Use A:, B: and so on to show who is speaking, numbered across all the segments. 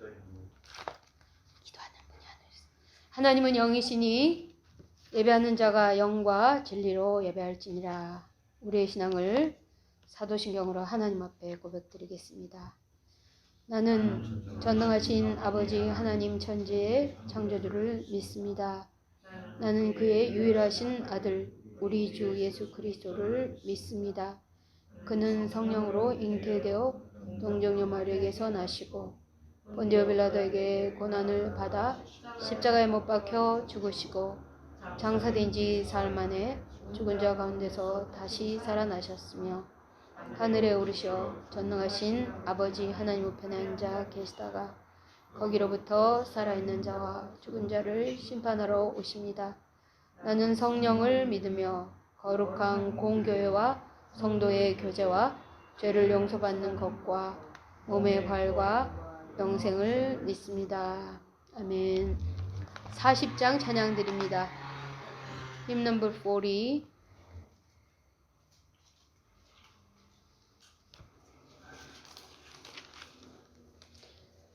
A: 기도하는 분이 하늘 있습니다. 하나님은 영이시니 예배하는 자가 영과 진리로 예배할지니라. 우리의 신앙을 사도신경으로 하나님 앞에 고백드리겠습니다. 나는 전능하신 아버지 하나님 천지의 창조주를 믿습니다. 나는 그의 유일하신 아들 우리 주 예수 그리스도를 믿습니다. 그는 성령으로 잉태되어 동정녀 마리아에게서 나시고 본디오 빌라도에게 고난을 받아 십자가에 못 박혀 죽으시고 장사된 지 사흘 만에 죽은 자 가운데서 다시 살아나셨으며 하늘에 오르셔 전능하신 아버지 하나님 우편에 앉아 계시다가 거기로부터 살아있는 자와 죽은 자를 심판하러 오십니다. 나는 성령을 믿으며 거룩한 공교회와 성도의 교제와 죄를 용서받는 것과 몸의 부활과 영생을 믿습니다. 아멘. 40장 찬양드립니다. Hymn number 40.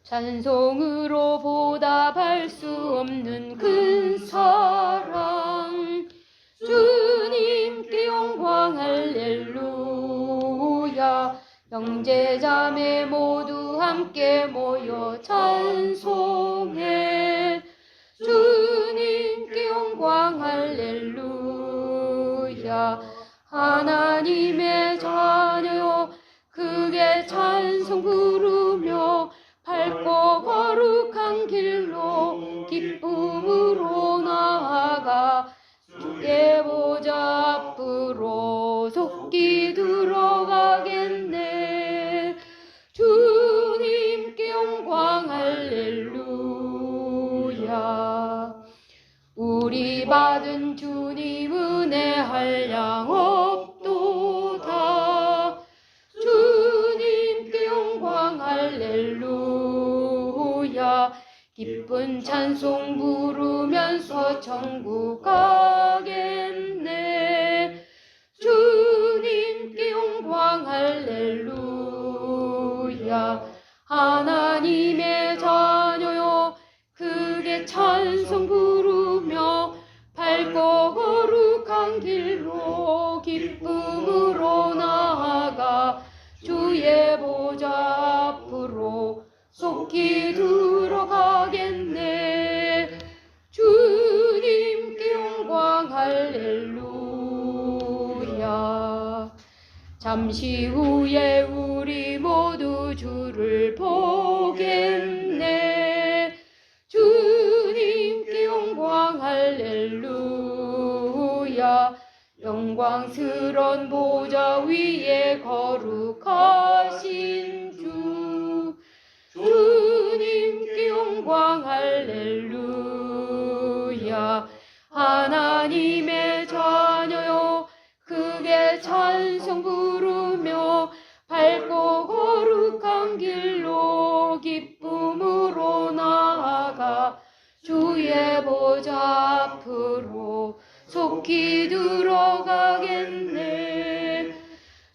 A: 찬송으로 보답할 수 없는 큰 사랑 주님께 영광 할렐루야. 형제자매 모두 함께 모여 찬송해 주님께 영광 할렐루야. 하나님의 자녀여 크게 찬송 부르며 밝고 거룩한 길로 기쁨으로 나아가 주의 보좌 앞으로 속히 들어가겠네. 주님께 영광 할렐루야. 우리 받은 주님 은혜 한량 없도다. 주님께 영광 할렐루야. 기쁜 찬송 부르면서 천국 가겠네. 주님께 영광 할렐루야. 하나님의 자녀여 크게 찬송 부르며 밝고 거룩한 길로 기쁨으로 나아가 주의 보좌 앞으로 속히 들어가겠네. 주님께 영광 할렐루야. 잠시 후에 우리 모두 주를 보겠네. 주님께 영광 할렐루야. 영광스런 보좌 위에 거룩하신 주 주님께 영광 할렐루야. 하나님의 자녀여 크게 찬송 부르며 밝고 거룩한 길로 기쁨으로 나아가 주의 보좌 앞으로 속히 들어가겠네.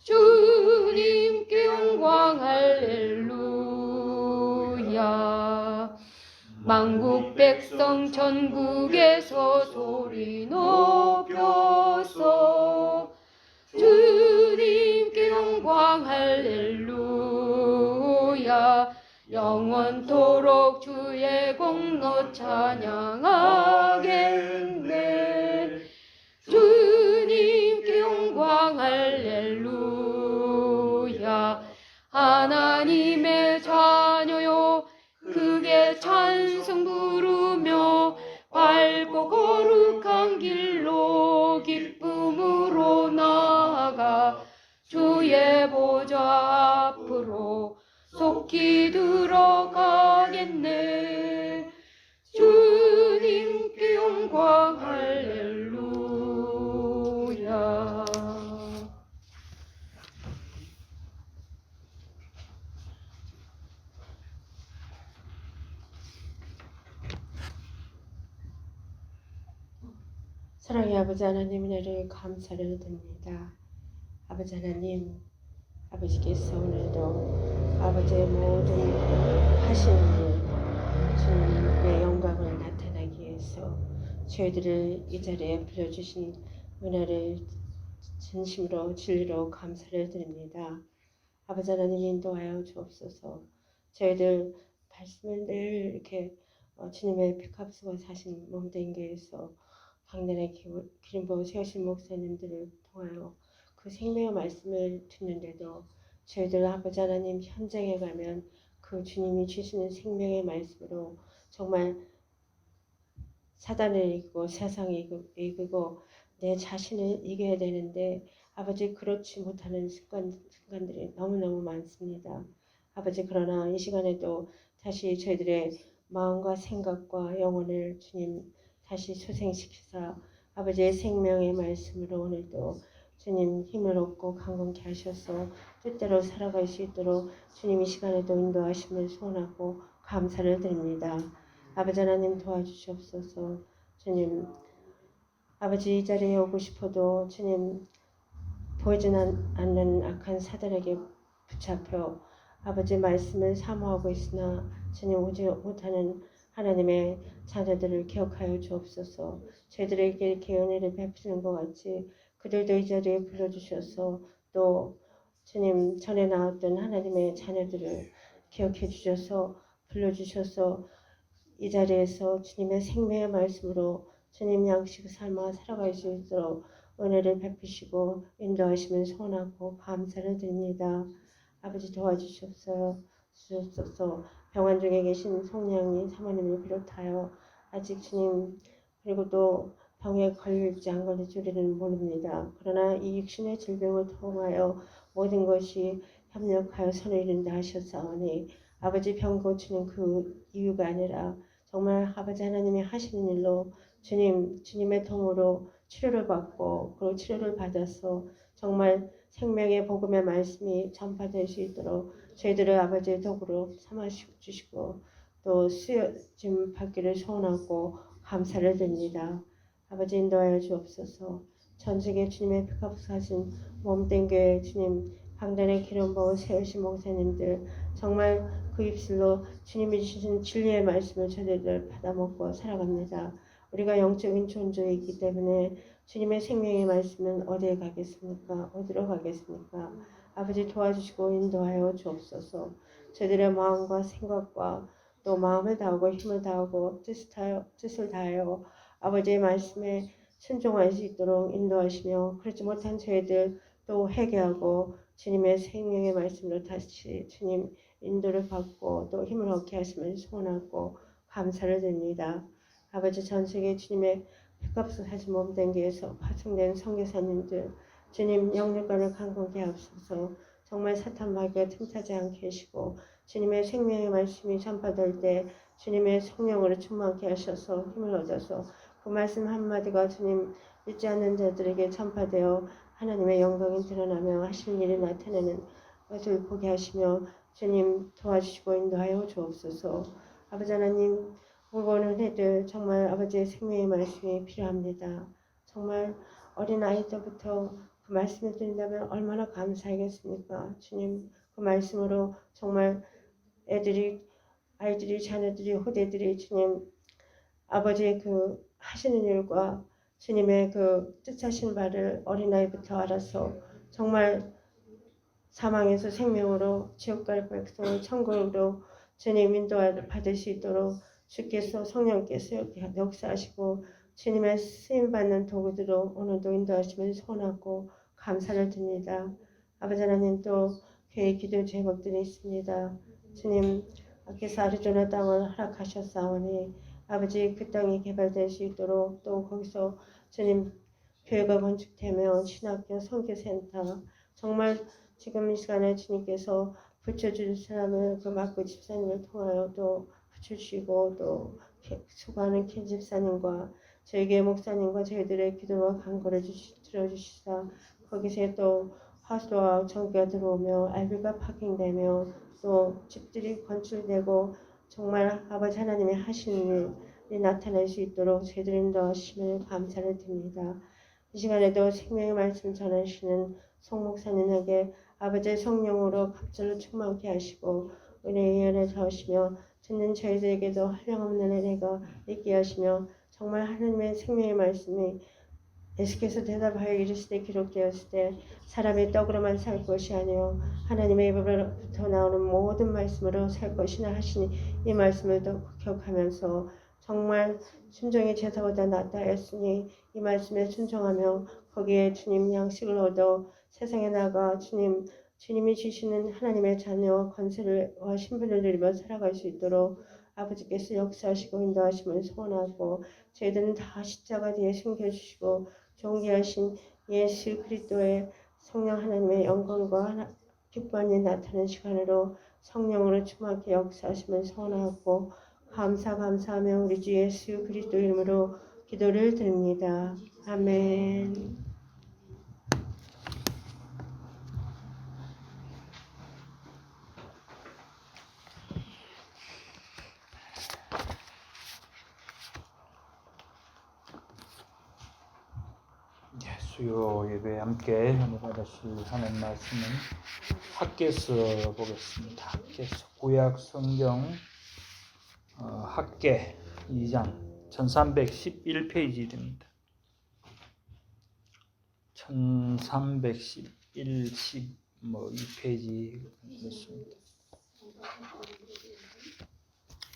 A: 주님께 영광 할렐루야. 만국 백성 천국에서 소리 높여서 주님께 영광 할렐루야. 영원토록 주의 공로 찬양하겠네. 주님께 영광 할렐루야. 하나님의 자녀요 크게 찬송 부르며 밝고 거룩한 길로 기쁨으로 나아가 주의 보좌 앞으로 속히 들어가겠네. 주님께 영광 할렐루야.
B: 사랑의 아버지 하나님, 은혜를 감사를 드립니다. 아버지 하나님, 아버지께서 오늘도 아버지의 모든 하신 일, 저희들을 이 자리에 불러주신 은혜를 진심으로 진리로 감사를 드립니다. 아버지 하나님 인도하여 주옵소서. 저희들 말씀을 늘 이렇게 주님의 피값으로 사신 몸된 교회에서 강단의 기름부어 세우신 목사님들을 통하여 그 생명의 말씀을 듣는데도 저희들 아버지 하나님 현장에 가면 그 주님이 주시는 생명의 말씀으로 정말 사단을 이기고 세상을 이기고 내 자신을 이겨야 되는데 아버지 그렇지 못하는 순간들이 너무너무 많습니다. 아버지 그러나 이 시간에도 다시 저희들의 마음과 생각과 영혼을 주님 다시 소생시키사 아버지의 생명의 말씀으로 오늘도 주님 힘을 얻고 강건케 하셔서 뜻대로 살아갈 수 있도록 주님 이 시간에도 인도하심을 소원하고 감사를 드립니다. 아버지 하나님 도와주시옵소서. 주님 아버지 이 자리에 오고 싶어도 주님 보이지 않는 악한 사단에게 붙잡혀 아버지 말씀을 사모하고 있으나 주님 오지 못하는 하나님의 자녀들을 기억하여 주옵소서. 저희들에게 이렇게 은혜를 베푸시는 것 같이 그들도 이 자리에 불러주셔서 또 주님 전에 나왔던 하나님의 자녀들을 기억해 주셔서 불러주셔서 이 자리에서 주님의 생명의 말씀으로 주님 양식 삶아 살아갈 수 있도록 은혜를 베푸시고 인도하시면 소원하고 감사를 드립니다. 아버지 도와주시옵소서. 병원 중에 계신 송량이 사모님을 비롯하여 아직 주님 그리고 또 병에 걸릴지 안 걸릴지 우리는 모릅니다. 그러나 이 육신의 질병을 통하여 모든 것이 협력하여 선을 이룬다 하셨사오니 아버지 병 고치는 그 이유가 아니라 정말 아버지 하나님이 하시는 일로 주님의 통으로 치료를 받고 그리고 치료를 받아서 정말 생명의 복음의 말씀이 전파될 수 있도록 저희들을 아버지의 도구로 삼아 주시고 또 쓰여짐 받기를 소원하고 감사를 드립니다. 아버지 인도하여 주옵소서. 전 세계 주님의 피값하신 몸된 교회 주님 강단의 기름 부어 세우신 목사님들 정말 그 입술로 주님이 주신 진리의 말씀을 저희들 받아먹고 살아갑니다. 우리가 영적인 존재이기 때문에 주님의 생명의 말씀은 어디에 가겠습니까? 어디로 가겠습니까? 아버지 도와주시고 인도하여 주옵소서. 저희들의 마음과 생각과 또 마음을 다하고 힘을 다하고 뜻을 다하여 아버지의 말씀에 순종할 수 있도록 인도하시며 그렇지 못한 저희들 또 회개하고 주님의 생명의 말씀으로 다시 주님 인도를 받고 또 힘을 얻게 하시면 소원하고 감사를 드립니다. 아버지 전 세계 주님의 피값을 하신 몸된 교회에서 파송된 선교사님들 주님 영육간을 강건케 하옵소서. 정말 사탄 마귀가 틈타지 않게 하시고 주님의 생명의 말씀이 전파될 때 주님의 성령으로 충만케 하셔서 힘을 얻어서 그 말씀 한마디가 주님 믿지 않는 자들에게 전파되어 하나님의 영광이 드러나며 하시는 일이 나타나는 것을 보게 하시며 주님 도와주시고 인도하여 주옵소서. 아버지 하나님 무거운 은혜들 정말 아버지의 생명의 말씀이 필요합니다. 정말 어린 아이 때부터 그 말씀을 드린다면 얼마나 감사하겠습니까? 주님 그 말씀으로 정말 아이들이 자녀들이 후대들이 주님 아버지의 그 하시는 일과 주님의 그 뜻하신 바를 어린아이부터 알아서 정말 사망에서 생명으로 지옥 갈 백성을 천국으로 주님 인도를 받을 수 있도록 주께서 성령께서 역사하시고 주님의 쓰임받는 도구들로 오늘도 인도하시면 소원하고 감사를 드립니다. 아버지 하나님 또 교회 기도 제목들이 있습니다. 주님께서 아리조나 땅을 허락하셨사오니 아버지 그 땅이 개발될 수 있도록 또 거기서 주님 교회가 건축되며 신학교 선교센터 정말 지금 이 시간에 주님께서 붙여줄 사람을 그 막구 집사님을 통하여 또 붙여주시고 또 수고하는 켄 집사님과 저희 교회 목사님과 저희들의 기도와 간구를 들어주시사 거기서 또 화수와 전기가 들어오며 알비가 파킹되며 또 집들이 건축되고 정말 아버지 하나님의 하시는 일이 나타날 수 있도록 저희들 인도하심을 감사를 드립니다. 이 시간에도 생명의 말씀 전하시는 송 목사님에게 아버지의 성령으로 갑절로 충만케 하시고 은혜의 은혜 더하시며 듣는 저희들에게도 한량없는 은혜가 있게 하시며 정말 하나님의 생명의 말씀이 예수께서 대답하여 이르시되 기록되었을 때 사람의 떡으로만 살 것이 아니요 하나님의 입으로부터 나오는 모든 말씀으로 살 것이나 하시니 이 말씀을 더 기억하면서 정말 순종이 제사보다 낫다 했으니 이 말씀에 순종하며 거기에 주님 양식을 얻어 세상에 나가 주님이 주시는 하나님의 자녀 권세와 신분을 누리며 살아갈 수 있도록 아버지께서 역사하시고 인도하심을 소원하고 저희들은 다 십자가 뒤에 숨겨주시고 존귀하신 예수 그리스도의 성령 하나님의 영광과 기쁨이 나타나는 시간으로 성령으로 충만하게 역사하심을 소원하고 감사하며 우리 주 예수 그리스도 이름으로 기도를 드립니다. 아멘.
C: 수요 예배에 함께 은혜 받으실 하나님 말씀은 학개서 보겠습니다. 학개서 구약 성경 학개 2장 1311페이지입니다. 1311, 12페이지 그렇습니다.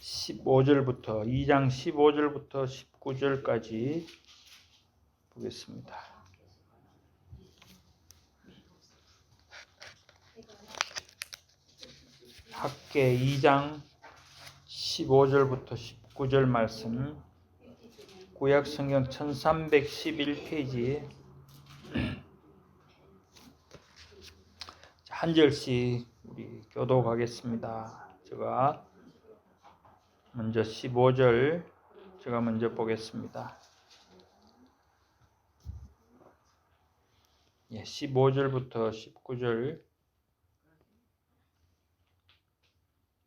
C: 15절부터 2장 15절부터 19절까지 보겠습니다. 학개 2장 15절부터 19절 말씀 구약 성경 1311페이지 한 절씩 우리 교독하겠습니다. 제가 먼저 15절 제가 먼저 보겠습니다. 15절부터 19절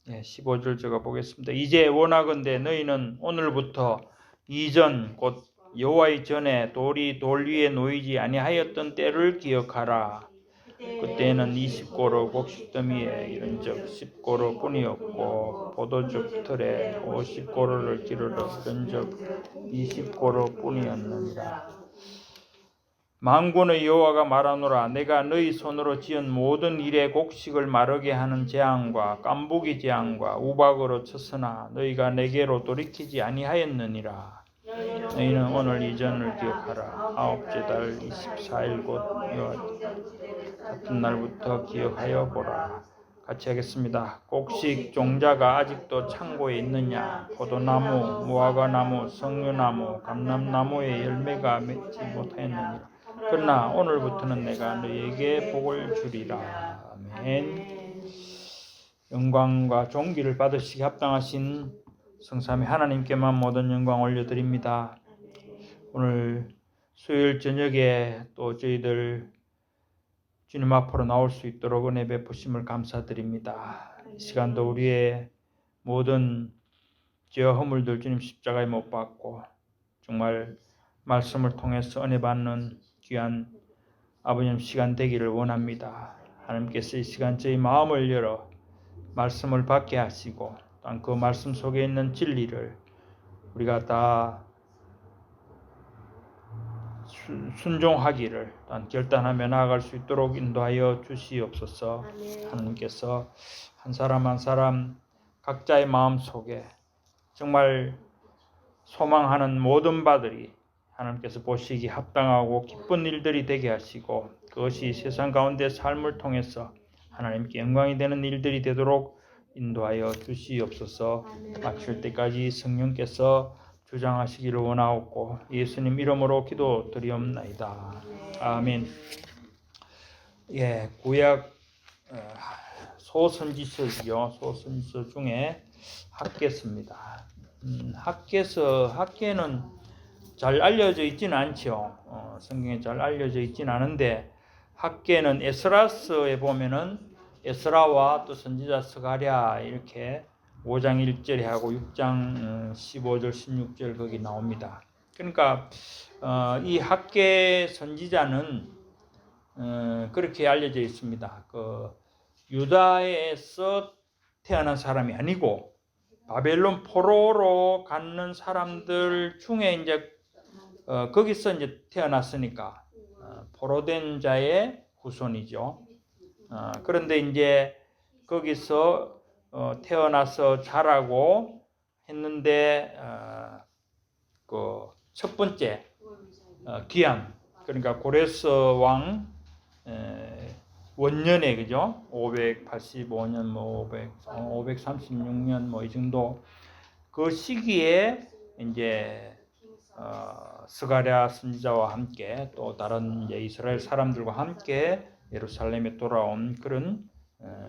C: 15절 제가 보겠습니다. 이제 원하건대 너희는 오늘부터 이전 곧 여호와의 전에 돌이 돌 위에 놓이지 아니하였던 때를 기억하라. 그때는 20고로 곡식더미에 이른즉 10고로 뿐이었고 포도즙 틀에 50고로를 기르러 이른즉 20고로 뿐이었느니라. 만군의 여호와가 말하노라. 내가 너희 손으로 지은 모든 일의 곡식을 마르게 하는 재앙과 깐부기 재앙과 우박으로 쳤으나 너희가 내게로 돌이키지 아니하였느니라. 너희는 오늘 이전을 기억하라. 아홉째 달 24일 곧 같은 날부터 기억하여 보라. 같이 하겠습니다. 곡식 종자가 아직도 창고에 있느냐? 포도나무, 무화과나무, 석류나무, 감람나무의 열매가 맺지 못하였느니라. 그러나 오늘부터는 내가 너희에게 복을 주리라. 아멘. 영광과 존귀를 받으시기 합당하신 성삼위 하나님께만 모든 영광 올려드립니다. 오늘 수요일 저녁에 또 저희들 주님 앞으로 나올 수 있도록 은혜 베푸심을 감사드립니다. 이 시간도 우리의 모든 죄와 허물들 주님 십자가에 못 박고 정말 말씀을 통해서 은혜 받는 귀한 아버님 시간 되기를 원합니다. 하나님께서 이 시간 저희 마음을 열어 말씀을 받게 하시고 또한 그 말씀 속에 있는 진리를 우리가 다 순종하기를 또한 결단하며 나아갈 수 있도록 인도하여 주시옵소서. 하나님께서 한 사람 한 사람 각자의 마음 속에 정말 소망하는 모든 바들이 하나님께서 보시기 합당하고 기쁜 일들이 되게 하시고 그것이 세상 가운데 삶을 통해서 하나님께 영광이 되는 일들이 되도록 인도하여 주시옵소서. 마칠 때까지 성령께서 주장하시기를 원하옵고 예수님 이름으로 기도드리옵나이다. 아멘. 구약 소선지서죠. 소선지서 중에 학개서입니다. 학개는 잘 알려져 있지는 않죠. 성경에 잘 알려져 있지는 않은데 학개는 에스라서에 보면은 에스라와 또 선지자 스가랴 이렇게 5장 1절에 하고 6장 15절 16절 거기 나옵니다. 그러니까 이 학개 선지자는 그렇게 알려져 있습니다. 그 유다에서 태어난 사람이 아니고 바벨론 포로로 갖는 사람들 중에 이제 거기서 이제 태어났으니까 포로된 자의 후손이죠. 그런데 이제 거기서 태어나서 자라고 했는데 그 첫 번째 기한, 그러니까 고레스 왕 원년에, 그죠? 585년 뭐 536년 뭐 이 정도 그 시기에 이제 스가랴 선지자와 함께 또 다른 이제 이스라엘 사람들과 함께 예루살렘에 돌아온 그런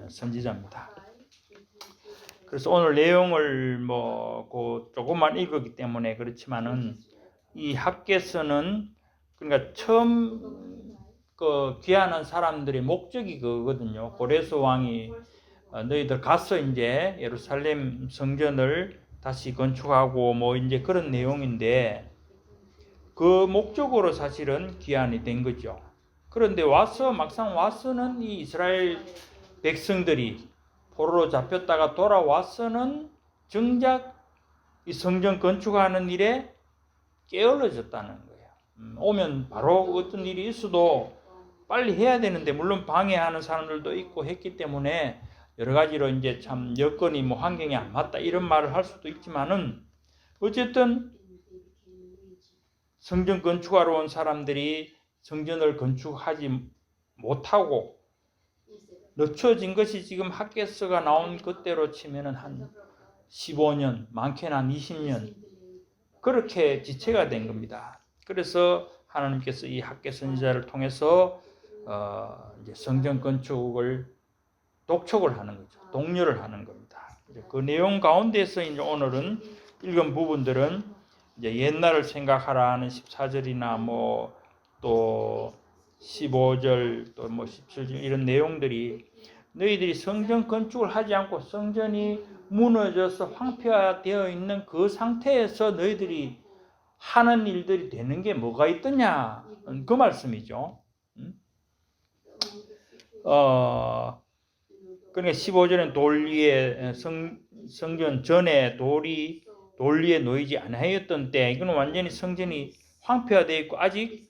C: 선지자입니다. 그래서 오늘 내용을 그 조금만 읽었기 때문에 그렇지만은 이 학개서는 그러니까 처음 그 귀환한 사람들의 목적이 그거거든요. 고레스 왕이 너희들 가서 이제 예루살렘 성전을 다시 건축하고 뭐 이제 그런 내용인데 그 목적으로 사실은 귀환이 된 거죠. 그런데 막상 와서는 이 이스라엘 백성들이 포로로 잡혔다가 돌아와서는 정작 이 성전 건축하는 일에 게을러졌다는 거예요. 오면 바로 어떤 일이 있어도 빨리 해야 되는데, 물론 방해하는 사람들도 있고 했기 때문에 여러 가지로 이제 참 여건이 뭐 환경이 안 맞다 이런 말을 할 수도 있지만은 어쨌든 성전 건축하러 온 사람들이 성전을 건축하지 못하고 늦춰진 것이 지금 학개서가 나온 그때로 치면은 한 15년, 많게는 한 20년 그렇게 지체가 된 겁니다. 그래서 하나님께서 이 학개서 선지자를 통해서 이제 성전 건축을 독촉을 하는 거죠. 독려를 하는 겁니다. 그 내용 가운데서 이제 오늘은 읽은 부분들은 이제 옛날을 생각하라 하는 14절이나 뭐 또 15절 또 뭐 17절 이런 내용들이 너희들이 성전 건축을 하지 않고 성전이 무너져서 황폐화되어 있는 그 상태에서 너희들이 하는 일들이 되는 게 뭐가 있더냐 그 말씀이죠. 그러니까 15절은 돌 위에 성전 전에 돌 위에 놓이지 아니하였던 때, 이건 완전히 성전이 황폐화되어 있고 아직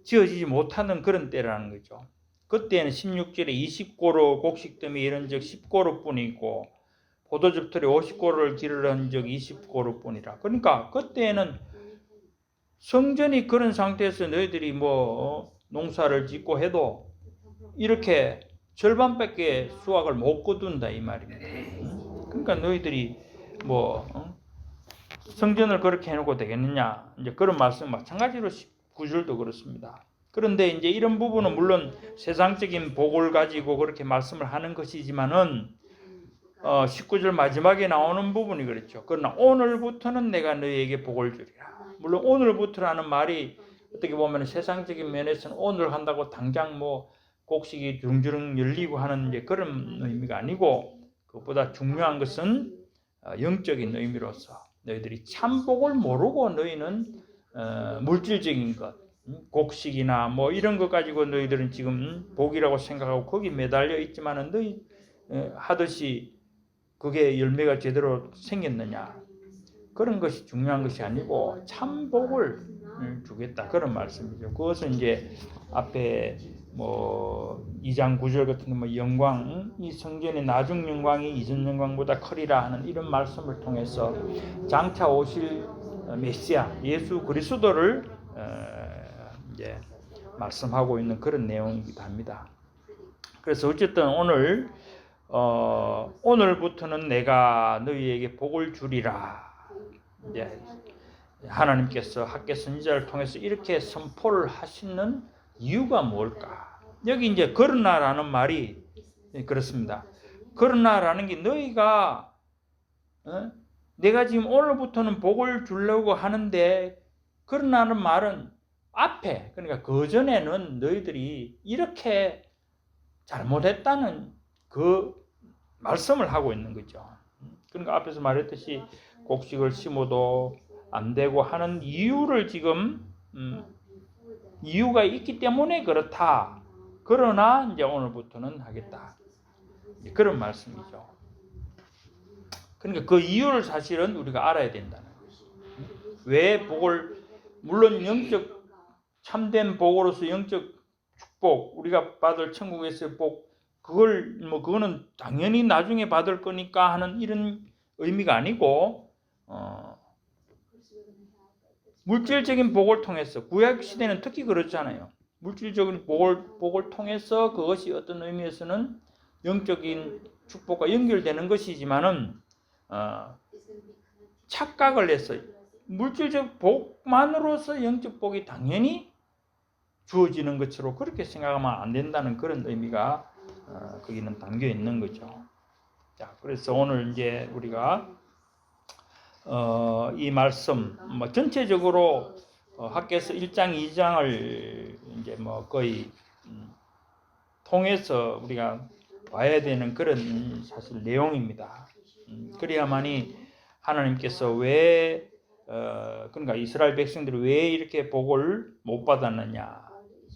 C: 지어지지 못하는 그런 때라는 거죠. 그때는 16절에 20고루 곡식더미 이런 적 10고루뿐이고 포도즙틀에 50고루를 기르는 적 20고루뿐이라. 그러니까 그때는 성전이 그런 상태에서 너희들이 뭐 농사를 짓고 해도 이렇게 절반밖에 수확을 못 거둔다 이 말입니다. 그러니까 너희들이 뭐 성전을 그렇게 해놓고 되겠느냐, 이제 그런 말씀 마찬가지로 19절도 그렇습니다. 그런데 이제 이런 부분은 물론 세상적인 복을 가지고 그렇게 말씀을 하는 것이지만은 19절 마지막에 나오는 부분이 그렇죠. 그러나 오늘부터는 내가 너희에게 복을 주리라. 물론 오늘부터라는 말이 어떻게 보면 세상적인 면에서는 오늘 한다고 당장 뭐 곡식이 주렁주렁 열리고 하는 이제 그런 의미가 아니고, 그것보다 중요한 것은 영적인 의미로서 너희들이 참 복을 모르고 너희는 물질적인 것, 곡식이나 뭐 이런 것 가지고 너희들은 지금 복이라고 생각하고 거기 매달려 있지만은 너희 하듯이 그게 열매가 제대로 생겼느냐, 그런 것이 중요한 것이 아니고 참 복을 주겠다 그런 말씀이죠. 그것은 이제 앞에 뭐 2장 9절 같은 뭐 영광, 이 성전의 나중 영광이 이전 영광보다 크리라 하는 이런 말씀을 통해서 장차 오실 메시아 예수 그리스도를 이제 말씀하고 있는 그런 내용이기도 합니다. 그래서 어쨌든 오늘부터는 내가 너희에게 복을 주리라. 이제 하나님께서 학개서 선지자를 통해서 이렇게 선포를 하시는 이유가 뭘까? 여기 이제 그러나라는 말이 그렇습니다. 그러나라는 게 너희가 내가 지금 오늘부터는 복을 주려고 하는데, 그러나는 말은 앞에, 그러니까 그 전에는 너희들이 이렇게 잘못했다는 그 말씀을 하고 있는 거죠. 그러니까 앞에서 말했듯이 곡식을 심어도 안 되고 하는 이유를 지금 이유가 있기 때문에 그렇다. 그러나 이제 오늘부터는 하겠다. 그런 말씀이죠. 그러니까 그 이유를 사실은 우리가 알아야 된다는 거예요. 왜 복을, 물론 영적 참된 복으로서 영적 축복, 우리가 받을 천국에서의 복, 그거는 당연히 나중에 받을 거니까 하는 이런 의미가 아니고, 물질적인 복을 통해서, 구약 시대는 특히 그렇잖아요. 물질적인 복을 통해서 그것이 어떤 의미에서는 영적인 축복과 연결되는 것이지만은, 착각을 해서 물질적 복만으로서 영적 복이 당연히 주어지는 것으로 그렇게 생각하면 안 된다는 그런 의미가 거기는 담겨 있는 거죠. 자, 그래서 오늘 이제 우리가 이 말씀 전체적으로 학교에서 1장, 2장을 이제 거의 통해서 우리가 봐야 되는 그런 사실 내용입니다. 그래야만이 하나님께서 왜 그러니까 이스라엘 백성들이 왜 이렇게 복을 못 받았느냐,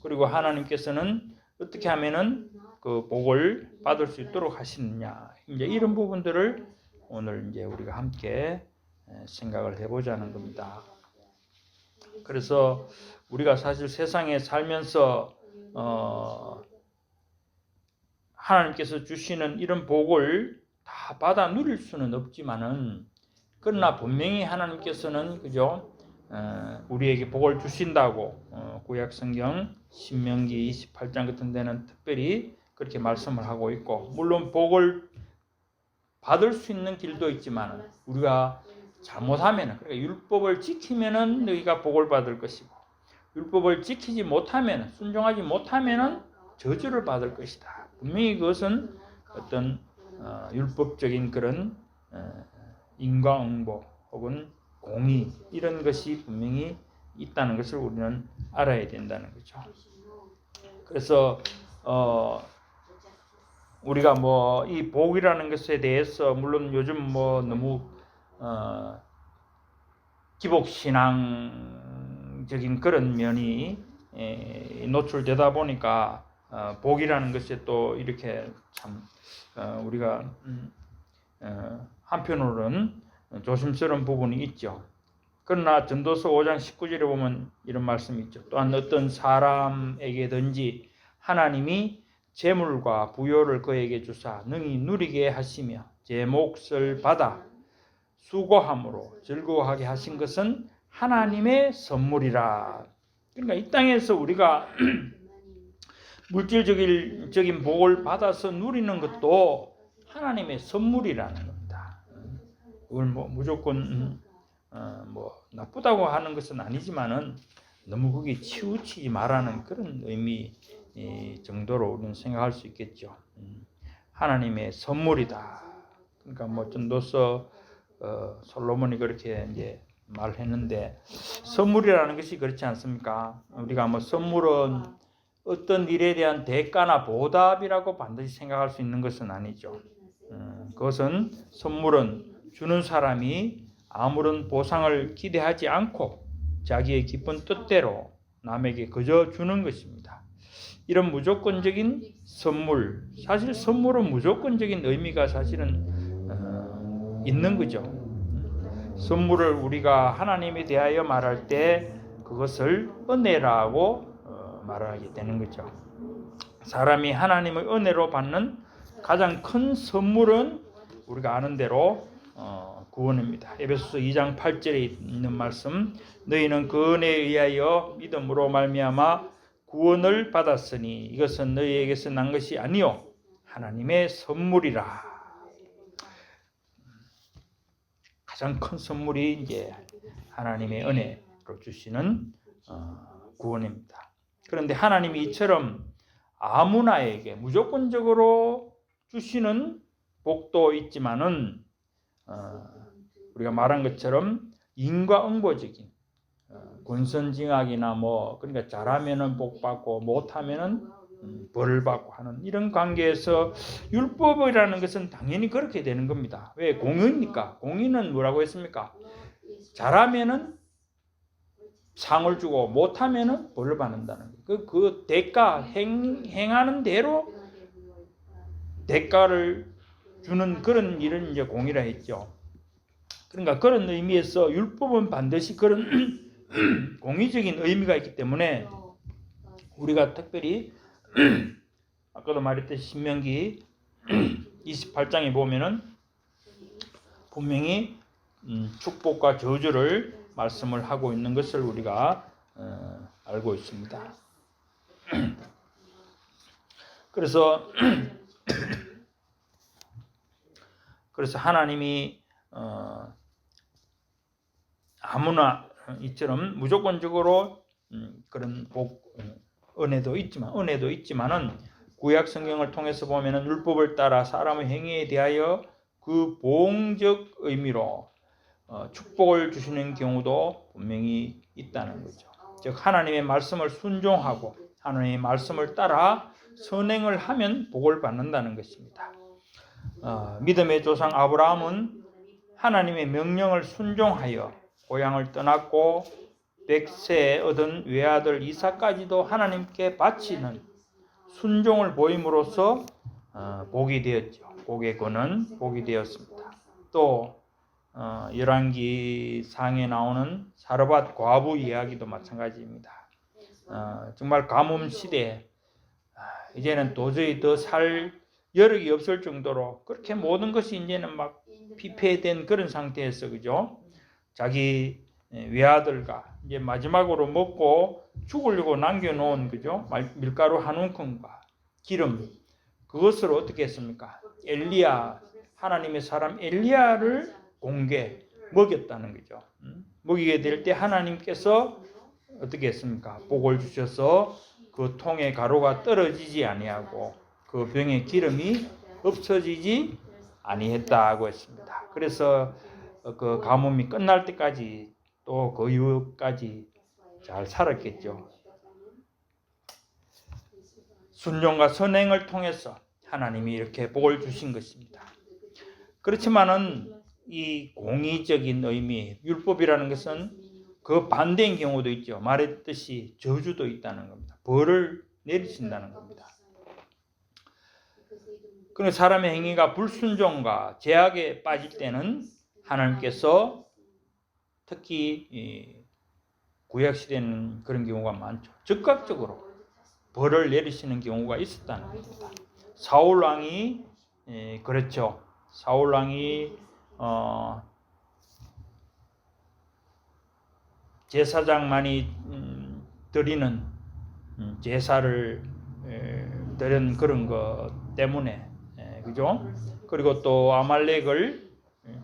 C: 그리고 하나님께서는 어떻게 하면은 그 복을 받을 수 있도록 하시느냐, 이제 이런 부분들을 오늘 이제 우리가 함께 생각을 해보자는 겁니다. 그래서 우리가 사실 세상에 살면서 하나님께서 주시는 이런 복을 다 받아 누릴 수는 없지만은, 그러나 분명히 하나님께서는 우리에게 복을 주신다고 구약 성경 신명기 28장 같은 데는 특별히 그렇게 말씀을 하고 있고, 물론 복을 받을 수 있는 길도 있지만 우리가 잘못하면, 그러니까 율법을 지키면은 너희가 복을 받을 것이고, 율법을 지키지 못하면, 순종하지 못하면은 저주를 받을 것이다. 분명히 그것은 어떤 율법적인 그런 인과응보 혹은 공의, 이런 것이 분명히 있다는 것을 우리는 알아야 된다는 거죠. 그래서 우리가 이 복이라는 것에 대해서 물론 요즘 너무 기복신앙적인 그런 면이 노출되다 보니까 복이라는 것에 또 이렇게 참 우리가 한편으로는 조심스러운 부분이 있죠. 그러나 전도서 5장 19절에 보면 이런 말씀이 있죠. 또한 어떤 사람에게든지 하나님이 재물과 부요를 그에게 주사 능히 누리게 하시며 제 몫을 받아 수고함으로 즐거워하게 하신 것은 하나님의 선물이라. 그러니까 이 땅에서 우리가 물질적인 복을 받아서 누리는 것도 하나님의 선물이라는 겁니다. 그걸 무조건 나쁘다고 하는 것은 아니지만은 너무 거기에 치우치지 말라는 그런 의미 정도로 우리는 생각할 수 있겠죠. 하나님의 선물이다. 그러니까 전도서 솔로몬이 그렇게 이제 말했는데, 선물이라는 것이 그렇지 않습니까? 우리가 선물은 어떤 일에 대한 대가나 보답이라고 반드시 생각할 수 있는 것은 아니죠. 그것은 선물은 주는 사람이 아무런 보상을 기대하지 않고 자기의 기쁜 뜻대로 남에게 그저 주는 것입니다. 이런 무조건적인 선물, 사실 선물은 무조건적인 의미가 사실은 있는 거죠. 선물을 우리가 하나님에 대하여 말할 때 그것을 은혜라고 말하게 되는 거죠. 사람이 하나님의 은혜로 받는 가장 큰 선물은 우리가 아는 대로 구원입니다. 에베소서 2장 8절에 있는 말씀, 너희는 그 은혜에 의하여 믿음으로 말미암아 구원을 받았으니 이것은 너희에게서 난 것이 아니요 하나님의 선물이라. 가장 큰 선물이 이제 하나님의 은혜로 주시는 구원입니다. 그런데 하나님이 이처럼 아무나에게 무조건적으로 주시는 복도 있지만은 우리가 말한 것처럼 인과응보적인 권선징악이나 그러니까 잘하면은 복 받고 못하면은 벌을 받고 하는 이런 관계에서 율법이라는 것은 당연히 그렇게 되는 겁니다. 왜? 공의니까. 공의는 뭐라고 했습니까? 잘하면은 상을 주고 못하면은 벌을 받는다는 거예요. 그 대가 행하는 대로 대가를 주는 그런 일은 이제 공이라 했죠. 그러니까 그런 의미에서 율법은 반드시 그런 공의적인 의미가 있기 때문에 우리가 특별히 아까도 말했듯이 신명기 28장에 보면은 분명히 축복과 저주를 말씀을 하고 있는 것을 우리가 알고 있습니다. 그래서 하나님이 아무나 이처럼 무조건적으로 그런 은혜도 있지만은 구약 성경을 통해서 보면은 율법을 따라 사람의 행위에 대하여 그 보응적 의미로 축복을 주시는 경우도 분명히 있다는 거죠. 즉 하나님의 말씀을 순종하고 하나님의 말씀을 따라 선행을 하면 복을 받는다는 것입니다. 믿음의 조상 아브라함은 하나님의 명령을 순종하여 고향을 떠났고 백세에 얻은 외아들 이삭까지도 하나님께 바치는 순종을 보임으로써 복이 되었죠. 복의 근은 복이 되었습니다. 또 열왕기 상에 나오는 사르밧 과부 이야기도 마찬가지입니다. 정말 가뭄 시대에 이제는 도저히 더 살 여력이 없을 정도로 그렇게 모든 것이 이제는 막 피폐된 그런 상태에서 그죠? 자기 외아들과 이제 마지막으로 먹고 죽으려고 남겨놓은 그죠? 밀가루 한 움큼과 기름 그것을 어떻게 했습니까? 엘리야 하나님의 사람 엘리야를 공개 먹였다는 거죠. 먹이게 될 때 하나님께서 어떻게 했습니까? 복을 주셔서 그 통의 가루가 떨어지지 아니하고 그 병의 기름이 없어지지 아니했다고 했습니다. 그래서 그 가뭄이 끝날 때까지 또 그 이후까지 잘 살았겠죠. 순종과 선행을 통해서 하나님이 이렇게 복을 주신 것입니다. 그렇지만은 이 공의적인 의미, 율법이라는 것은 그 반대인 경우도 있죠. 말했듯이 저주도 있다는 겁니다. 벌을 내리신다는 겁니다. 그런데 사람의 행위가 불순종과 제약에 빠질 때는 하나님께서 특히 구약시대는 그런 경우가 많죠. 즉각적으로 벌을 내리시는 경우가 있었다는 겁니다. 사울왕이 그렇죠. 사울왕이 제사장만이 드리는 제사를 드린 그런 것 때문에 그죠? 그리고 또 아말렉을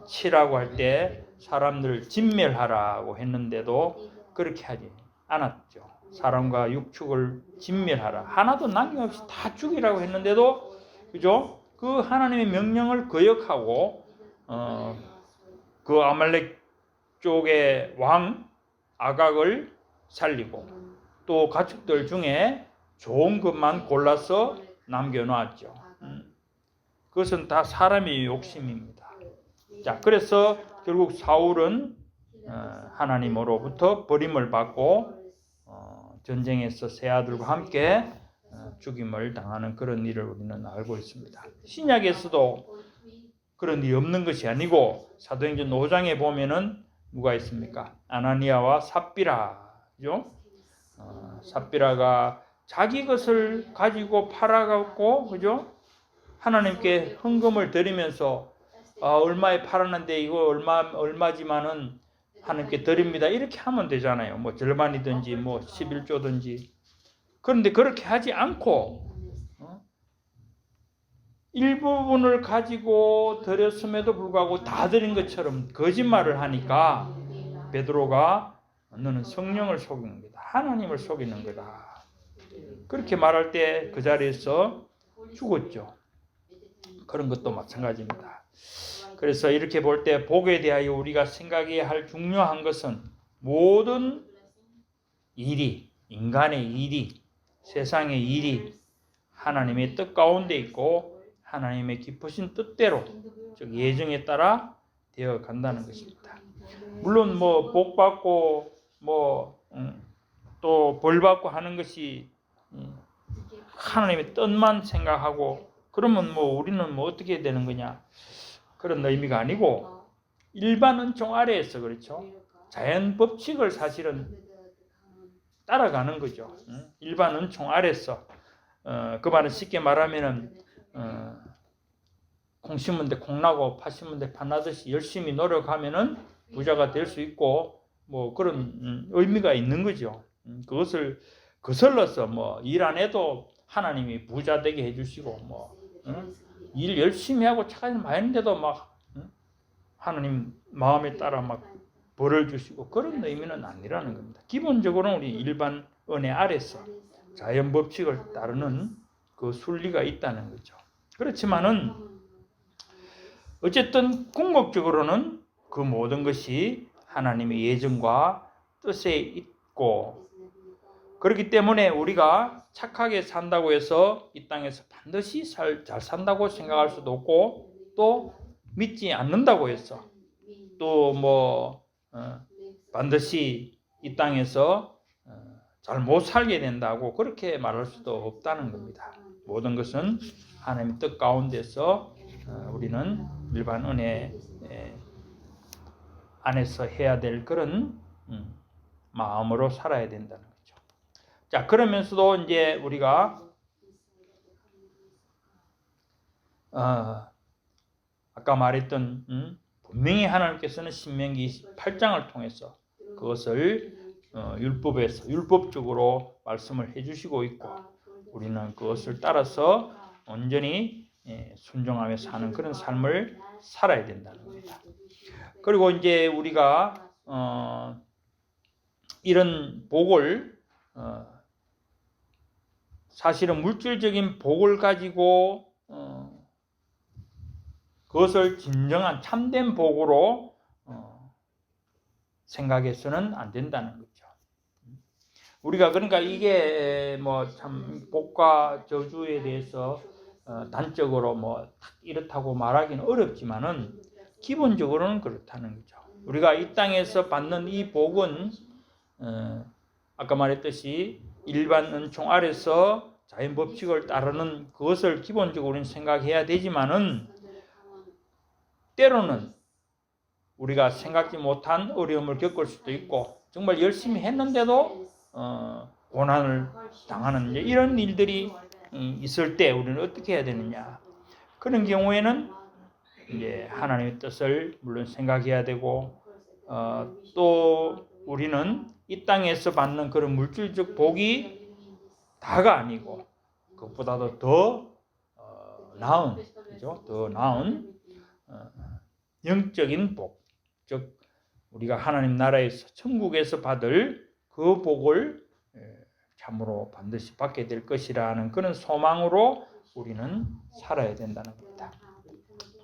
C: 치라고 할 때 사람들 진멸하라고 했는데도 그렇게 하지 않았죠. 사람과 육축을 진멸하라. 하나도 남김없이 다 죽이라고 했는데도 그죠? 그 하나님의 명령을 거역하고 그 아말렉 쪽의 왕 아각을 살리고 또 가축들 중에 좋은 것만 골라서 남겨놨죠. 그것은 다 사람의 욕심입니다. 자, 그래서 결국 사울은 하나님으로부터 버림을 받고 전쟁에서 세 아들과 함께 죽임을 당하는 그런 일을 우리는 알고 있습니다. 신약에서도 그런 일이 없는 것이 아니고 사도행전 5장에 보면은 누가 있습니까? 아나니아와 삽비라죠. 삽비라가 자기 것을 가지고 팔아갖고 그죠? 하나님께 헌금을 드리면서 얼마에 팔았는데 이거 얼마지만은 하나님께 드립니다. 이렇게 하면 되잖아요. 뭐 절반이든지 뭐 11조든지. 그런데 그렇게 하지 않고 일부분을 가지고 드렸음에도 불구하고 다 드린 것처럼 거짓말을 하니까 베드로가 너는 성령을 속이는 거다. 하나님을 속이는 거다. 그렇게 말할 때 그 자리에서 죽었죠. 그런 것도 마찬가지입니다. 그래서 이렇게 볼 때 복에 대하여 우리가 생각해야 할 중요한 것은 모든 일이, 인간의 일이, 세상의 일이 하나님의 뜻 가운데 있고 하나님의 깊으신 뜻대로, 즉 예정에 따라 되어 간다는 것입니다. 물론 뭐 복 받고 뭐 또 벌 받고 하는 것이 하나님의 뜻만 생각하고 그러면 뭐 우리는 뭐 어떻게 해야 되는 거냐? 그런 의미가 아니고 일반 은총 아래에서 그렇죠. 자연 법칙을 사실은 따라가는 거죠. 일반 은총 아래에서 그 말은 쉽게 말하면은 콩 심은 데 콩 나고 파 심은 데 파 나듯이 열심히 노력하면은 부자가 될 수 있고 뭐 그런 의미가 있는 거죠. 그것을 거슬러서 뭐 일 안 해도 하나님이 부자 되게 해주시고 뭐 일 열심히 하고 차가 많이 했는데도 막 하나님 마음에 따라 막 벌을 주시고 그런 의미는 아니라는 겁니다. 기본적으로는 우리 일반 은혜 아래서 자연 법칙을 따르는 그 순리가 있다는 거죠. 그렇지만은 어쨌든 궁극적으로는 그 모든 것이 하나님의 예정과 뜻에 있고 그렇기 때문에 우리가 착하게 산다고 해서 이 땅에서 반드시 잘 산다고 생각할 수도 없고 또 믿지 않는다고 해서 또 뭐 반드시 이 땅에서 잘 못 살게 된다고 그렇게 말할 수도 없다는 겁니다. 모든 것은 하나님의 뜻 가운데서 우리는 일반 은혜 안에서 해야 될 그런 마음으로 살아야 된다는 거죠. 자, 그러면서도 이제 우리가 아까 말했던 분명히 하나님께서는 신명기 28장을 통해서 그것을 율법적으로 말씀을 해주시고 있고 우리는 그것을 따라서 온전히 순종하며 사는 그런 삶을 살아야 된다는 겁니다. 그리고 이제 우리가 이런 복을 사실은 물질적인 복을 가지고 그것을 진정한 참된 복으로 생각해서는 안 된다는 거죠. 우리가 그러니까 이게 뭐 참 복과 저주에 대해서 단적으로 뭐 이렇다고 말하기는 어렵지만은 기본적으로는 그렇다는 거죠. 우리가 이 땅에서 받는 이 복은 아까 말했듯이 일반 은총 아래서 자연 법칙을 따르는 그것을 기본적으로는 생각해야 되지만은 때로는 우리가 생각지 못한 어려움을 겪을 수도 있고 정말 열심히 했는데도 고난을 당하는 이런 일들이 있을 때 우리는 어떻게 해야 되느냐? 그런 경우에는 이제 하나님의 뜻을 물론 생각해야 되고 또 우리는 이 땅에서 받는 그런 물질적 복이 다가 아니고 그것보다도 더 나은, 그죠? 더 나은 영적인 복, 즉 우리가 하나님 나라에서 천국에서 받을 그 복을 참으로 반드시 받게 될 것이라는 그런 소망으로 우리는 살아야 된다는 겁니다.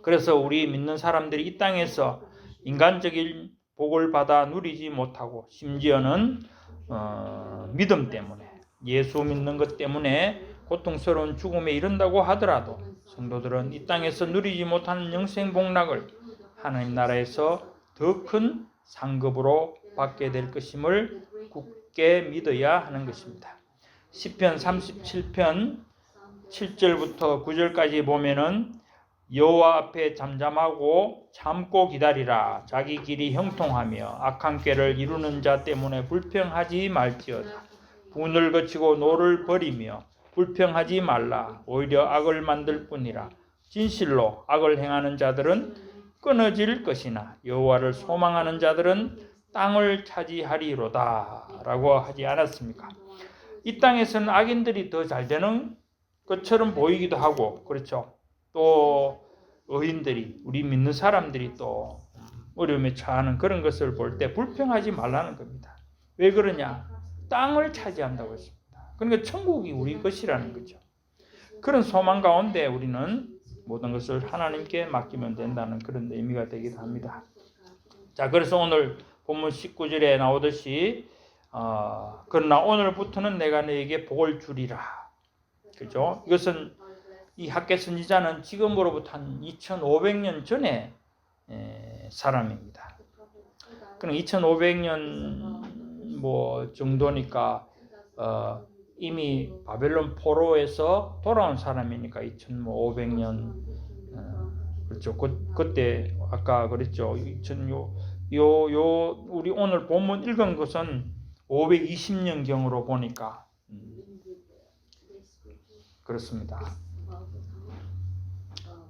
C: 그래서 우리 믿는 사람들이 이 땅에서 인간적인 복을 받아 누리지 못하고 심지어는 믿음 때문에 예수 믿는 것 때문에 고통스러운 죽음에 이른다고 하더라도 성도들은 이 땅에서 누리지 못하는 영생 복락을 하나님 나라에서 더 큰 상급으로 받게 될 것임을 굳게 믿어야 하는 것입니다. 시편 37편 7절부터 9절까지 보면은 여호와 앞에 잠잠하고 참고 기다리라. 자기 길이 형통하며 악한 꾀를 이루는 자 때문에 불평하지 말지어다. 분을 거치고 노를 버리며 불평하지 말라. 오히려 악을 만들 뿐이라. 진실로 악을 행하는 자들은 끊어질 것이나 여호와를 소망하는 자들은 땅을 차지하리로다 라고 하지 않았습니까? 이 땅에서는 악인들이 더 잘 되는 것처럼 보이기도 하고 그렇죠. 또 의인들이 우리 믿는 사람들이 또 어려움에 처하는 그런 것을 볼 때 불평하지 말라는 겁니다. 왜 그러냐? 땅을 차지한다고 했습니다. 그러니까 천국이 우리 것이라는 거죠. 그런 소망 가운데 우리는 모든 것을 하나님께 맡기면 된다는 그런 의미가 되기도 합니다. 자, 그래서 오늘 본문 19절에 나오듯이 그러나 오늘부터는 내가 너에게 복을 주리라. 그죠? 이것은 이 학개 선지자는 지금으로부터 한 2500년 전에 사람입니다. 그럼 2500년 뭐 정도니까 이미 바벨론 포로에서 돌아온 사람이니까 2500년 그렇죠. 그때 아까 그랬죠. 우리 오늘 본문 읽은 것은 520년경으로 보니까 그렇습니다.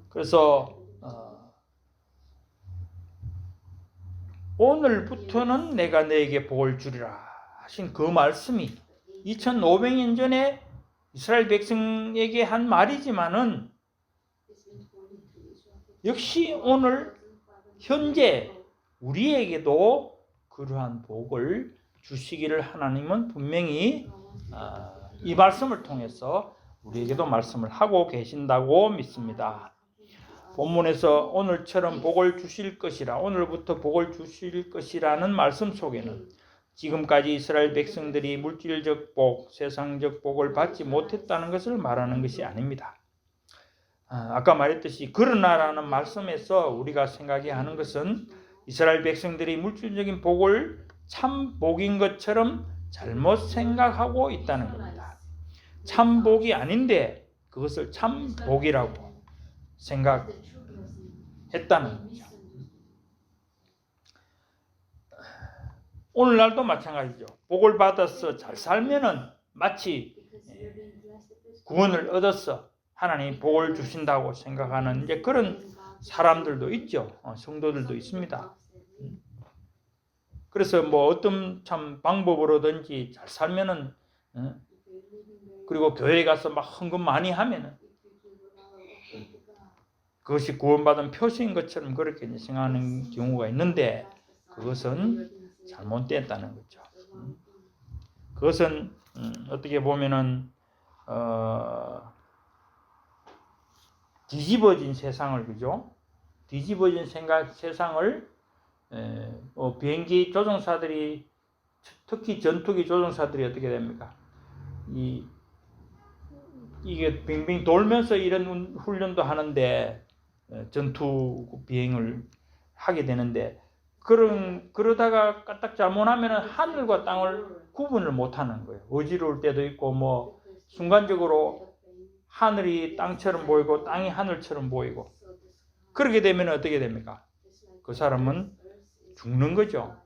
C: 그래서 오늘부터는 내가 너에게 복을 주리라 하신 그 말씀이 2500년 전에 이스라엘 백성에게 한 말이지만은 역시 오늘 현재 우리에게도 그러한 복을 주시기를 하나님은 분명히 이 말씀을 통해서 우리에게도 말씀을 하고 계신다고 믿습니다. 본문에서 오늘처럼 복을 주실 것이라, 오늘부터 복을 주실 것이라는 말씀 속에는 지금까지 이스라엘 백성들이 물질적 복, 세상적 복을 받지 못했다는 것을 말하는 것이 아닙니다. 아까 말했듯이 그러나라는 말씀에서 우리가 생각해야 하는 것은 이스라엘 백성들이 물질적인 복을 참 복인 것처럼 잘못 생각하고 있다는 겁니다. 참 복이 아닌데 그것을 참 복이라고 생각했다는 거죠. 오늘날도 마찬가지죠. 복을 받아서 잘 살면은 마치 구원을 얻었어, 하나님이 복을 주신다고 생각하는 이제 그런 사람들도 있죠. 성도들도 있습니다. 그래서 뭐 어떤 참 방법으로든지 잘 살면은, 그리고 교회에 가서 막 헌금 많이 하면은 그것이 구원받은 표시인 것처럼 그렇게 생각하는 경우가 있는데 그것은 잘못됐다는 거죠. 그것은 어떻게 보면은 뒤집어진 세상을, 그죠? 뒤집어진 세상을 비행기 조종사들이, 특히 전투기 조종사들이 어떻게 됩니까? 이게 빙빙 돌면서 이런 훈련도 하는데 전투 비행을 하게 되는데 그러다가 까딱 잘못하면 하늘과 땅을 구분을 못하는 거예요. 어지러울 때도 있고 뭐 순간적으로 하늘이 땅처럼 보이고 땅이 하늘처럼 보이고 그렇게 되면 어떻게 됩니까? 그 사람은 죽는 거죠.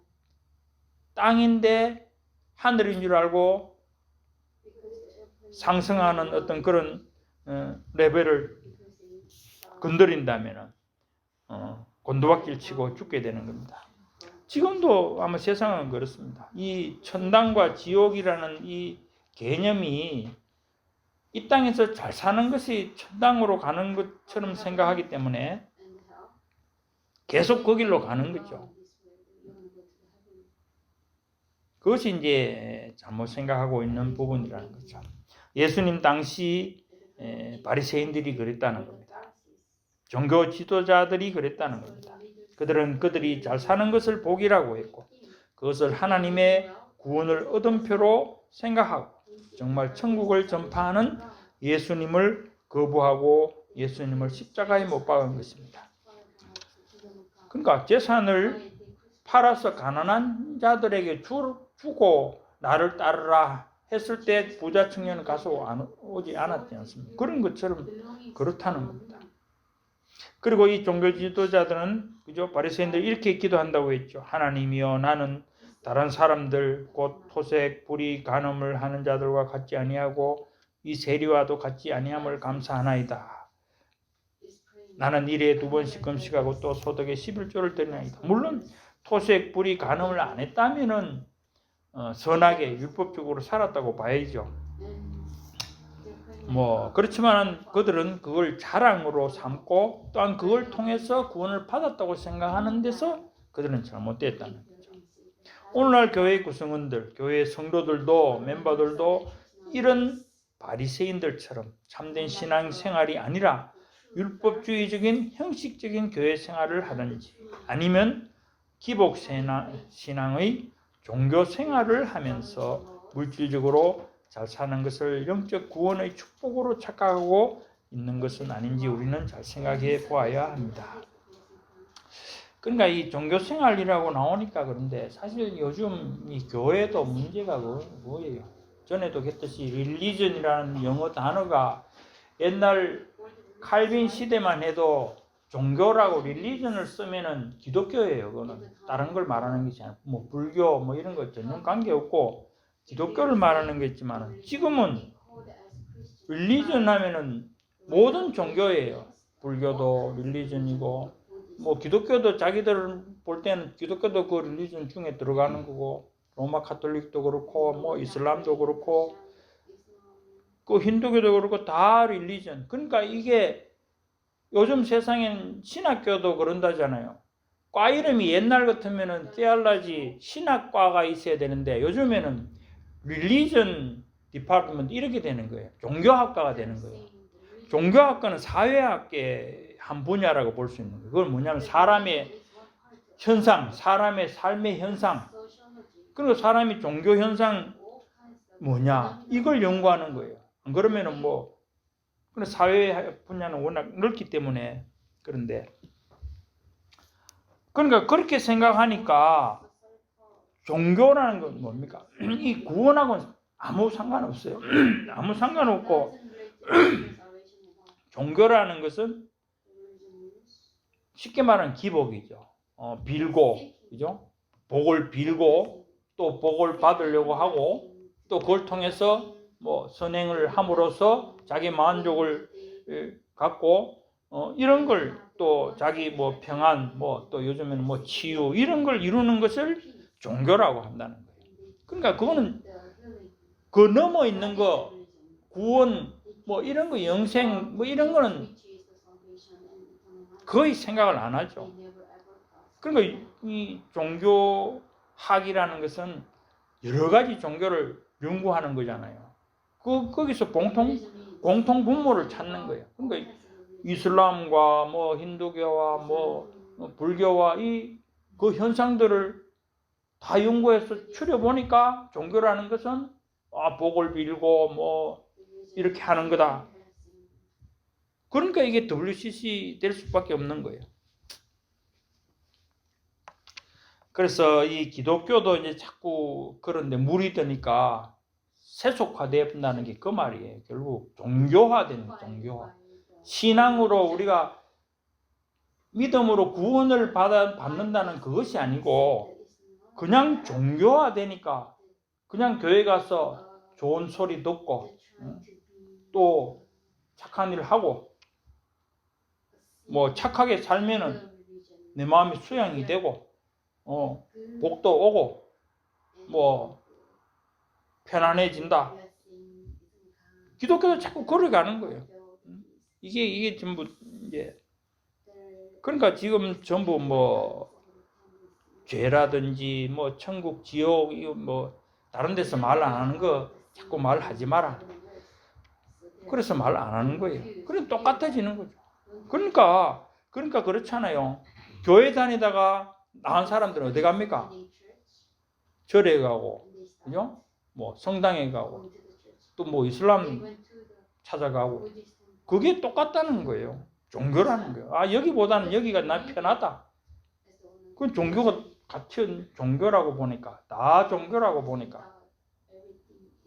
C: 땅인데 하늘인 줄 알고 상승하는 어떤 그런 레벨을 건드린다면 곤두박질 치고 죽게 되는 겁니다. 지금도 아마 세상은 그렇습니다. 이 천당과 지옥이라는 이 개념이 이 땅에서 잘 사는 것이 천당으로 가는 것처럼 생각하기 때문에 계속 그 길로 가는 거죠. 그것이 이제 잘못 생각하고 있는 부분이라는 거죠. 예수님 당시 바리새인들이 그랬다는 겁니다. 종교 지도자들이 그랬다는 겁니다. 그들이 잘 사는 것을 복이라고 했고 그것을 하나님의 구원을 얻은 표로 생각하고 정말 천국을 전파하는 예수님을 거부하고 예수님을 십자가에 못 박은 것입니다. 그러니까 재산을 팔아서 가난한 자들에게 주고 나를 따르라 했을 때 부자 청년은 가서 오지 않았지 않습니까? 그런 것처럼 그렇다는 겁니다. 그리고 이 종교 지도자들은 그죠? 바리새인들 이렇게 기도한다고 했죠. 하나님이여, 나는 다른 사람들 곧 토색, 불의, 간음을 하는 자들과 같지 아니하고 이 세리와도 같지 아니함을 감사하나이다. 나는 일에 2번씩 금식하고 또 소득에 11조를 드리나이다. 물론 토색, 불의, 간음을 안 했다면은 선하게 율법적으로 살았다고 봐야죠. 그렇지만 그들은 그걸 자랑으로 삼고 또한 그걸 통해서 구원을 받았다고 생각하는 데서 그들은 잘못됐다는 거죠. 오늘날 교회 구성원들, 교회 성도들도 멤버들도 이런 바리새인들처럼 참된 신앙 생활이 아니라 율법주의적인 형식적인 교회 생활을 하든지 아니면 기복 신앙의 종교 생활을 하면서 물질적으로 잘 사는 것을 영적 구원의 축복으로 착각하고 있는 것은 아닌지 우리는 잘 생각해 보아야 합니다. 그러니까 이 종교 생활이라고 나오니까 그런데 사실 요즘 이 교회도 문제가 뭐예요? 전에도 했듯이 religion이라는 영어 단어가 옛날 칼빈 시대만 해도 종교라고 religion을 쓰면은 기독교예요. 그거는 다른 걸 말하는 것이 아니고 뭐 불교 뭐 이런 거 전혀 관계없고 기독교를 말하는 거겠지만 지금은 religion 하면은 모든 종교예요. 불교도 religion이고 뭐 기독교도 자기들 볼 때는 기독교도 그 religion 중에 들어가는 거고 로마 카톨릭도 그렇고 뭐 이슬람도 그렇고 그 힌두교도 그렇고 다 religion. 그러니까 이게 요즘 세상엔 신학교도 그런다잖아요. 과 이름이 옛날 같으면은 theology 신학과가 있어야 되는데 요즘에는 religion department 이렇게 되는 거예요. 종교학과가 되는 거예요. 종교학과는 사회학의 한 분야라고 볼 수 있는 거예요. 그건 뭐냐면 사람의 현상, 사람의 삶의 현상. 그리고 사람이 종교 현상 뭐냐 이걸 연구하는 거예요. 안 그러면은 뭐 사회 분야는 워낙 넓기 때문에 그런데 그러니까 그렇게 생각하니까 종교라는 건 뭡니까? 이 구원하고는 아무 상관없어요. 아무 상관없고 종교라는 것은 쉽게 말하면 기복이죠. 빌고, 그죠? 복을 빌고 또 복을 받으려고 하고 또 그걸 통해서 뭐 선행을 함으로써 자기 만족을 갖고 이런 걸 또 자기 뭐 평안 뭐 또 요즘에는 뭐 치유 이런 걸 이루는 것을 종교라고 한다는 거예요. 그러니까 그거는 그 넘어 있는 거 구원 뭐 이런 거 영생 뭐 이런 거는 거의 생각을 안 하죠. 그러니까 이 종교학이라는 것은 여러 가지 종교를 연구하는 거잖아요. 거기서 공통 분모를 찾는 거예요. 그러니까 이슬람과 뭐 힌두교와 뭐 불교와 그 현상들을 다 연구해서 추려보니까 종교라는 것은 복을 빌고 뭐 이렇게 하는 거다. 그러니까 이게 WCC 될 수밖에 없는 거예요. 그래서 이 기독교도 이제 자꾸 그런데 물이 드니까 세속화된다는 게 그 말이에요. 결국 종교화되는 거예요. 종교화. 신앙으로 우리가 믿음으로 구원을 받는다는 그것이 아니고 그냥 종교화되니까 그냥 교회 가서 좋은 소리 듣고 또 착한 일을 하고 뭐 착하게 살면은 내 마음이 수양이 되고 복도 오고 뭐 편안해진다. 기독교도 자꾸 걸어가는 거예요. 이게 전부 이제 그러니까 지금 전부 뭐 죄라든지 뭐 천국 지옥 이거 뭐 다른 데서 말 안 하는 거 자꾸 말하지 마라. 그래서 말 안 하는 거예요. 그럼 똑같아지는 거죠. 그러니까 그렇잖아요. 교회 다니다가 나간 사람들은 어디 갑니까? 절에 가고, 그죠? 뭐 성당에 가고, 또 뭐 이슬람 찾아가고, 그게 똑같다는 거예요. 종교라는 거예요. 여기보다는 여기가 난 편하다. 그건 종교가 같은 종교라고 보니까, 다 종교라고 보니까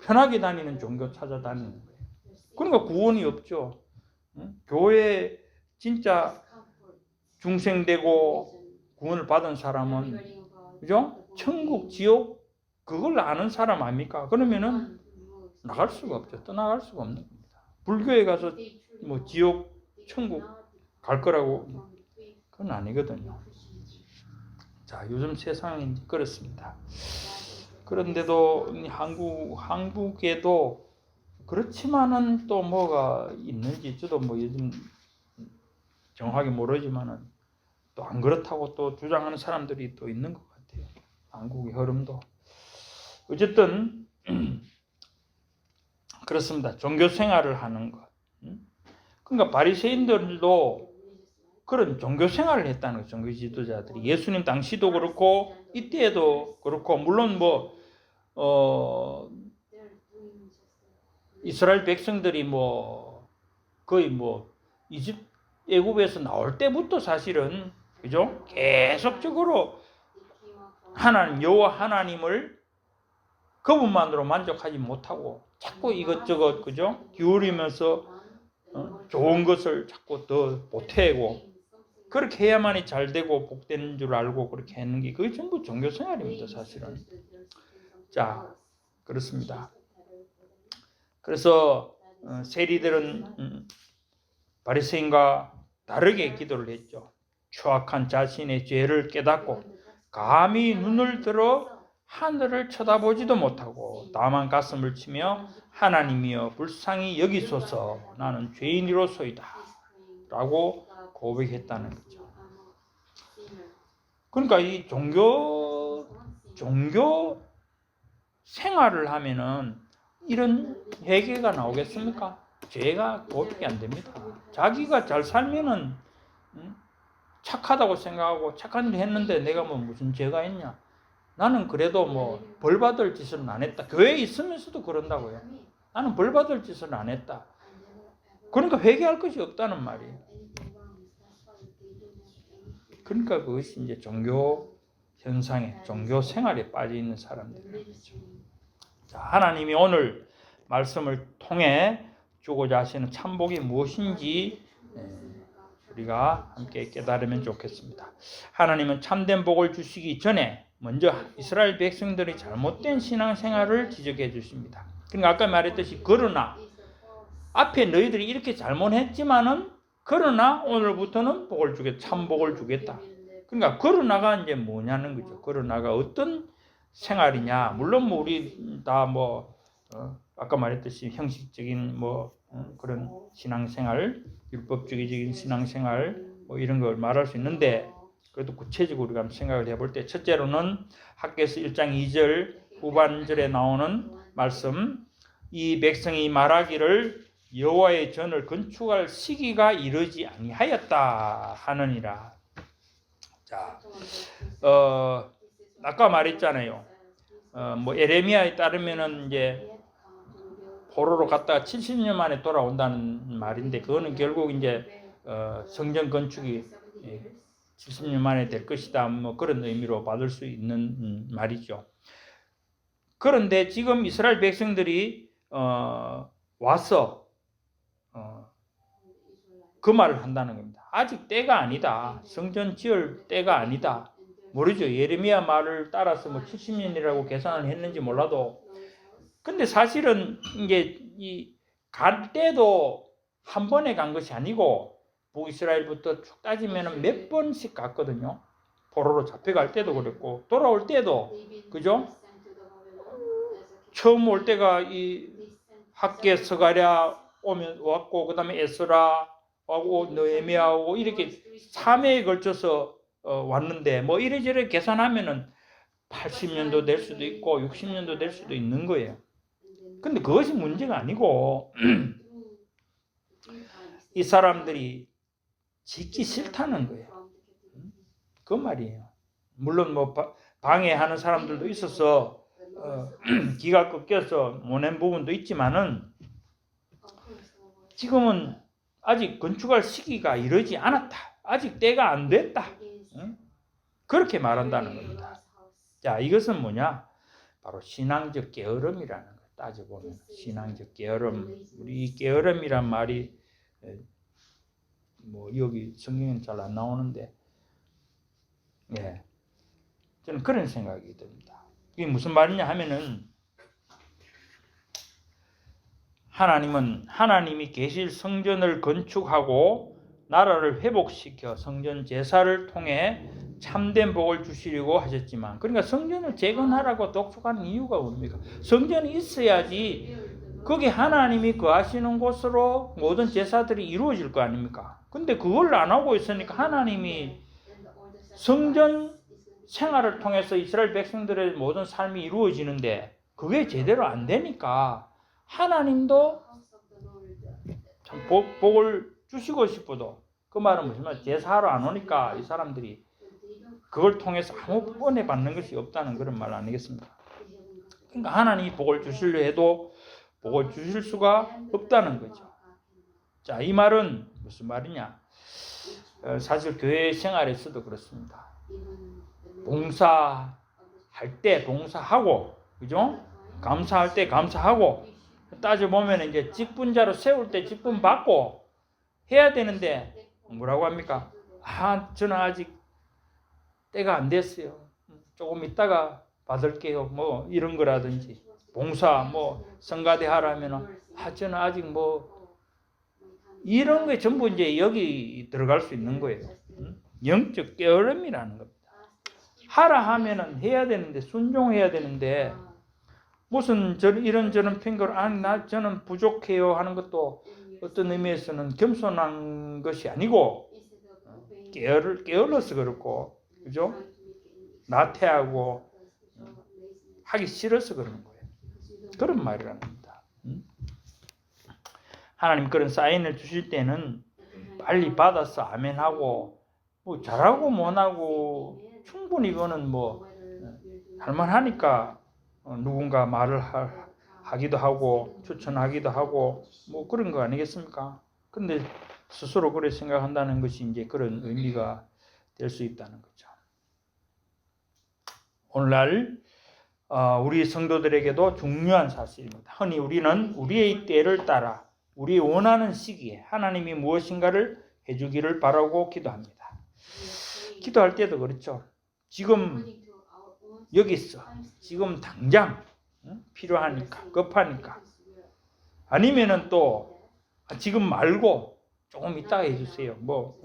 C: 편하게 다니는 종교 찾아다니는 거예요. 그러니까 구원이 없죠. 교회 진짜 중생되고 구원을 받은 사람은 그죠? 천국, 지옥 그걸 아는 사람 아닙니까? 그러면은 나갈 수가 없죠. 떠나갈 수가 없는 겁니다. 불교에 가서 뭐 지옥, 천국 갈 거라고 그건 아니거든요. 자, 요즘 세상이 그렇습니다. 그런데도 한국에도 그렇지만은 또 뭐가 있는지 저도 뭐 요즘 정확하게 모르지만은 또 안 그렇다고 또 주장하는 사람들이 또 있는 것 같아요. 한국의 흐름도. 어쨌든 그렇습니다. 종교 생활을 하는 것. 그러니까 바리새인들도 그런 종교 생활을 했다는 거죠. 종교 지도자들이. 예수님 당시도 그렇고 이때에도 그렇고 물론 뭐 이스라엘 백성들이 뭐 거의 뭐 애굽에서 나올 때부터 사실은 그죠? 계속적으로 하나님 여호와 하나님을 그것만으로 만족하지 못하고 자꾸 이것저것 그죠? 기울이면서 좋은 것을 자꾸 더 보태고 그렇게 해야만이 잘 되고 복되는 줄 알고 그렇게 하는 게 그게 전부 종교 생활입니다, 사실은. 자, 그렇습니다. 그래서 세리들은 바리새인과 다르게 기도를 했죠. 추악한 자신의 죄를 깨닫고 감히 눈을 들어 하늘을 쳐다보지도 못하고 다만 가슴을 치며 하나님이여 불쌍히 여기소서 나는 죄인이로소이다 라고 고백했다는 거죠. 그러니까 이 종교 생활을 하면은 이런 회개가 나오겠습니까? 죄가 고백이 안 됩니다. 자기가 잘 살면은 착하다고 생각하고 착한 일 했는데 내가 뭐 무슨 죄가 있냐? 나는 그래도 뭐 벌 받을 짓은 안 했다. 교회에 있으면서도 그런다고요. 나는 벌 받을 짓은 안 했다. 그러니까 회개할 것이 없다는 말이에요. 그러니까 그것이 이제 종교 현상에, 종교 생활에 빠져 있는 사람들이죠. 자, 하나님이 오늘 말씀을 통해 주고자 하시는 참복이 무엇인지 우리가 함께 깨달으면 좋겠습니다. 하나님은 참된 복을 주시기 전에 먼저 이스라엘 백성들이 잘못된 신앙생활을 지적해 주십니다. 그러니까 아까 말했듯이 그러나 앞에 너희들이 이렇게 잘못했지만은 그러나 오늘부터는 복을 주겠다. 참복을 주겠다. 그러니까 그러나가 이제 뭐냐는 거죠. 그러나가 어떤 생활이냐. 물론 뭐 우리 다 뭐 아까 말했듯이 형식적인 뭐 그런 신앙생활, 율법주의적인 신앙생활 뭐 이런 걸 말할 수 있는데 그래도 구체적으로 우리가 생각을 해볼 때 첫째로는 학개서 1장 2절 후반절에 나오는 말씀 이 백성이 말하기를 여호와의 전을 건축할 시기가 이르지 아니하였다 하느니라. 자, 아까 말했잖아요. 뭐 에레미야에 따르면은 이제 포로로 갔다가 70년 만에 돌아온다는 말인데 그거는 결국 이제 성전 건축이 70년 만에 될 것이다. 뭐 그런 의미로 받을 수 있는 말이죠. 그런데 지금 이스라엘 백성들이 와서 그 말을 한다는 겁니다. 아직 때가 아니다. 성전 지을 때가 아니다. 모르죠. 예레미야 말을 따라서 뭐 70년이라고 계산을 했는지 몰라도 근데 사실은 이게 갈 때도 한 번에 간 것이 아니고 북이스라엘부터 쭉 따지면 몇 번씩 갔거든요. 포로로 잡혀갈 때도 그랬고 돌아올 때도 그죠? 처음 올 때가 이 학개 스가랴 오면 왔고 그다음에 에스라 하고 느헤미야 오고 이렇게 3회에 걸쳐서 왔는데 뭐 이래저래 계산하면은 80년도 될 수도 있고 60년도 될 수도 있는 거예요. 근데 그것이 문제가 아니고 이 사람들이 짓기 싫다는 거예요. 그 말이에요. 물론 뭐 방해하는 사람들도 있어서 기가 꺾여서 못낸 부분도 있지만은 지금은 아직 건축할 시기가 이르지 않았다. 아직 때가 안 됐다. 그렇게 말한다는 겁니다. 자, 이것은 뭐냐? 바로 신앙적 게으름이라는 거 따져보면 신앙적 게으름. 우리 이 게으름이란 말이 뭐 여기 성경에는 잘 안 나오는데 예, 저는 그런 생각이 듭니다. 이게 무슨 말이냐 하면은 하나님이 계실 성전을 건축하고 나라를 회복시켜 성전 제사를 통해 참된 복을 주시려고 하셨지만 그러니까 성전을 재건하라고 독촉하는 이유가 뭡니까? 성전이 있어야지 거기 하나님이 거하시는 곳으로 모든 제사들이 이루어질 거 아닙니까? 근데 그걸 안 하고 있으니까 하나님이 성전 생활을 통해서 이스라엘 백성들의 모든 삶이 이루어지는데 그게 제대로 안 되니까 하나님도 참 복을 주시고 싶어도 그 말은 무슨 말? 제사하러 안 오니까 이 사람들이 그걸 통해서 아무 번에 받는 것이 없다는 그런 말 아니겠습니까? 그러니까 하나님이 복을 주시려 해도 복을 주실 수가 없다는 거죠. 자, 이 말은 무슨 말이냐? 사실 교회 생활에서도 그렇습니다. 봉사할 때 봉사하고, 그죠? 감사할 때 감사하고, 따져보면 이제 직분자로 세울 때 직분 받고 해야 되는데 뭐라고 합니까? 저는 아직 때가 안 됐어요. 조금 있다가 받을게요. 뭐 이런 거라든지 봉사 뭐 성가대 하라면 저는 아직 뭐 이런 게 전부 이제 여기 들어갈 수 있는 거예요. 영적 게으름이라는 겁니다. 하라 하면은 해야 되는데 순종해야 되는데 무슨 이런저런 핑계로 저는 부족해요 하는 것도 어떤 의미에서는 겸손한 것이 아니고 게을러서 그렇고, 그죠? 나태하고 하기 싫어서 그러는 거예요. 그런 말이라는 겁니다. 하나님 그런 사인을 주실 때는 빨리 받아서 아멘하고, 뭐 잘하고 못하고 충분히 이거는 뭐 할만하니까 누군가 말을 하기도 하고 추천하기도 하고 뭐 그런 거 아니겠습니까? 근데 스스로 그렇게 생각한다는 것이 이제 그런 의미가 될 수 있다는 거죠. 오늘날 우리 성도들에게도 중요한 사실입니다. 흔히 우리는 우리의 때를 따라 우리 원하는 시기에 하나님이 무엇인가를 해주기를 바라고 기도합니다. 기도할 때도 그렇죠. 지금 여기 있어. 지금 당장 필요하니까, 급하니까. 아니면은 또 지금 말고 조금 이따 해주세요. 뭐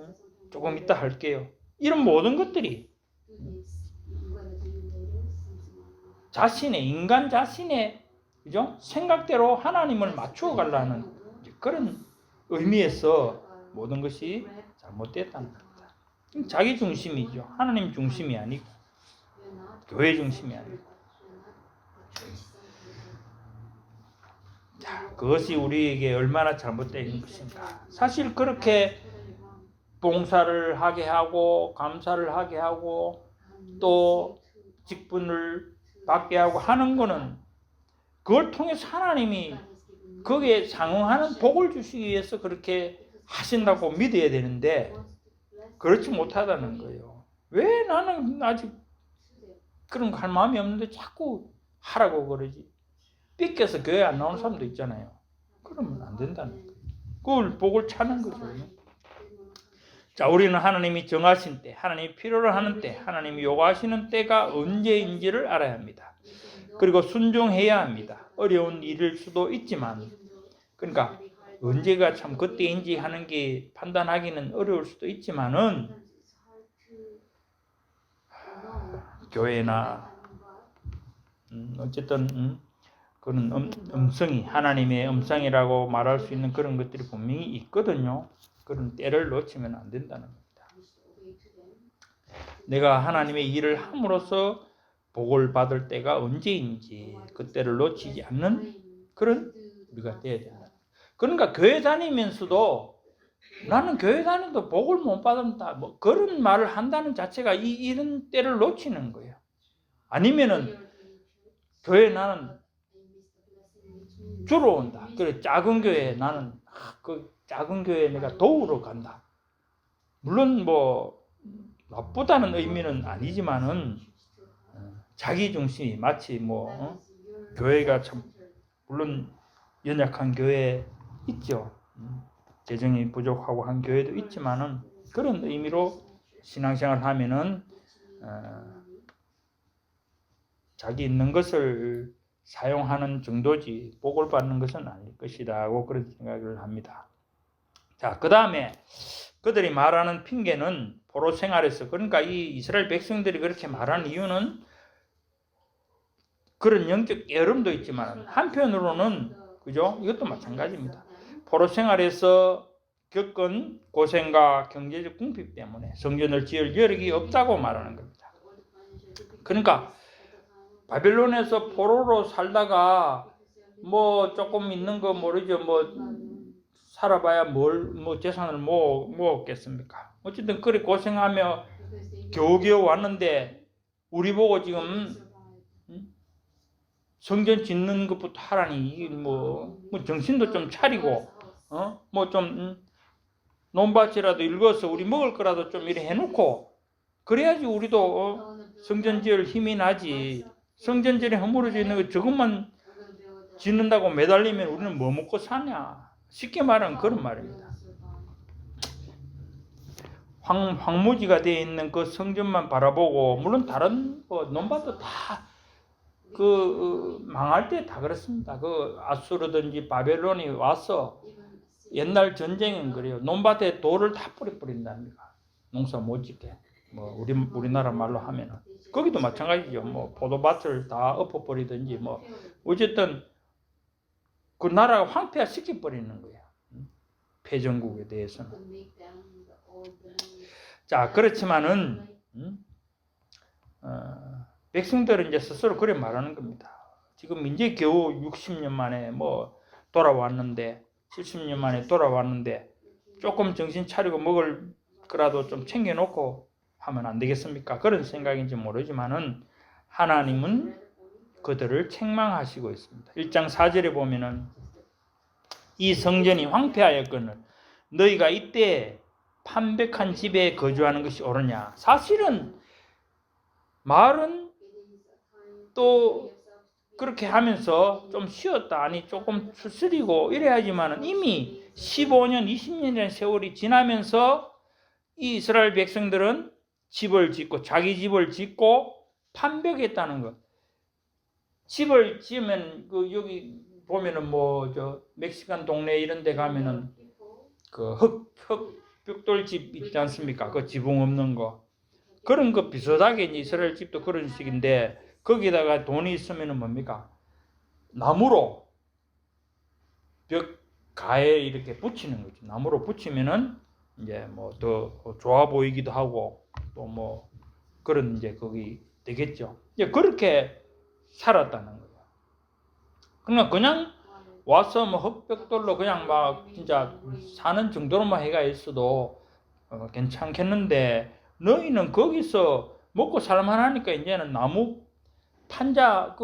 C: 조금 이따 할게요. 이런 모든 것들이 인간 자신의 그죠? 생각대로 하나님을 맞추어 가려는 그런 의미에서 모든 것이 잘못됐다는 겁니다. 자기 중심이죠. 하나님 중심이 아니고 교회 중심이 아니고. 자, 그것이 우리에게 얼마나 잘못된 것인가. 사실 그렇게 봉사를 하게 하고 감사를 하게 하고 또 직분을 받게 하고 하는 거는 그걸 통해서 하나님이 거기에 상응하는 복을 주시기 위해서 그렇게 하신다고 믿어야 되는데 그렇지 못하다는 거예요. 왜 나는 아직 그런 거 할 마음이 없는데 자꾸 하라고 그러지. 삐껴서 교회 안 나오는 사람도 있잖아요. 그러면 안 된다는 거예요. 그걸 복을 찾는 거죠. 자, 우리는 하나님이 정하신 때, 하나님이 필요로 하는 때, 하나님이 요구하시는 때가 언제인지를 알아야 합니다. 그리고 순종해야 합니다. 어려운 일일 수도 있지만, 그러니까 언제가 참 그때인지 하는 게 판단하기는 어려울 수도 있지만은 교회나 어쨌든 그런 음성이 하나님의 음성이라고 말할 수 있는 그런 것들이 분명히 있거든요. 그런 때를 놓치면 안 된다는 겁니다. 내가 하나님의 일을 함으로써 복을 받을 때가 언제인지 그때를 놓치지 않는 그런 우리가 되어야 된다. 그러니까 교회 다니면서도 나는 교회 다니도 복을 못 받는다. 뭐 그런 말을 한다는 자체가 이런 때를 놓치는 거예요. 아니면은 교회 나는 주로 온다. 그래 작은 교회 나는 그 작은 교회에 내가 도우러 간다. 물론 뭐 나쁘다는 의미는 아니지만은 자기 중심이 마치 뭐 교회가 참 물론 연약한 교회 있죠. 재정이 부족하고 한 교회도 있지만은 그런 의미로 신앙생활 하면은 자기 있는 것을 사용하는 정도지 복을 받는 것은 아닐 것이라고 그런 생각을 합니다. 자, 그 다음에 그들이 말하는 핑계는 포로 생활에서 그러니까 이 이스라엘 백성들이 그렇게 말하는 이유는 그런 영적 게으름도 있지만 한편으로는 그죠? 이것도 마찬가지입니다. 포로 생활에서 겪은 고생과 경제적 궁핍 때문에 성전을 지을 여력이 없다고 말하는 겁니다. 그러니까 바벨론에서 포로로 살다가 뭐 조금 있는 거 모르죠. 뭐 살아봐야 뭐 재산을 모았겠습니까? 어쨌든 그렇게 고생하며 겨우겨우 왔는데 우리 보고 지금 성전 짓는 것부터 하라니 이게 뭐 정신도 좀 차리고 뭐 좀 논밭이라도 읽어서 우리 먹을 거라도 좀 이래 해놓고 그래야지 우리도 성전 지을 힘이 나지. 성전 지에 허물어져 있는 거 저것만 짓는다고 매달리면 우리는 뭐 먹고 사냐? 쉽게 말하면 그런 말입니다. 황무지가 되어 있는 그 성전만 바라보고, 물론 다른 논밭도 다 망할 때 다 그렇습니다. 아수르든지 바벨론이 와서 옛날 전쟁은 그래요. 논밭에 돌을 다 뿌린답니다. 농사 못 짓게. 우리나라 말로 하면은 거기도 마찬가지죠. 포도밭을 다 엎어버리든지 어쨌든 그 나라가 황폐화 시켜버리는 거예요. 패전국에 대해서는. 자, 그렇지만은 백성들은 이제 스스로 그래 말하는 겁니다. 지금 이제 겨우 60년 만에 돌아왔는데, 70년 만에 돌아왔는데 조금 정신 차리고 먹을 거라도 좀 챙겨놓고 하면 안 되겠습니까? 그런 생각인지 모르지만은 하나님은 그들을 책망하시고 있습니다. 1장 4절에 보면은 이 성전이 황폐하였거늘 너희가 이때 판백한 집에 거주하는 것이 옳으냐? 사실은 말은 또 그렇게 하면서 좀 쉬었다, 아니 조금 추스리고 이래야지만은 이미 15년, 20년의 세월이 지나면서 이 이스라엘 백성들은 집을 짓고 자기 집을 짓고 판벽했다는 것. 집을 지으면 여기 보면은 멕시칸 동네 이런 데 가면은 흙 벽돌집 있지 않습니까? 그 지붕 없는 거. 그런 거 비슷하게 이스라엘 집도 그런 식인데 거기다가 돈이 있으면은 뭡니까? 나무로 벽 가에 이렇게 붙이는 거죠. 나무로 붙이면은 이제 더 좋아 보이기도 하고 또 그런 이제 거기 되겠죠. 이제 그렇게 살았다는 거예요. 그러니까 그냥 와서 흙벽돌로 그냥 진짜 사는 정도로만 해가 있어도 괜찮겠는데 너희는 거기서 먹고 살만하니까 이제는 나무 판자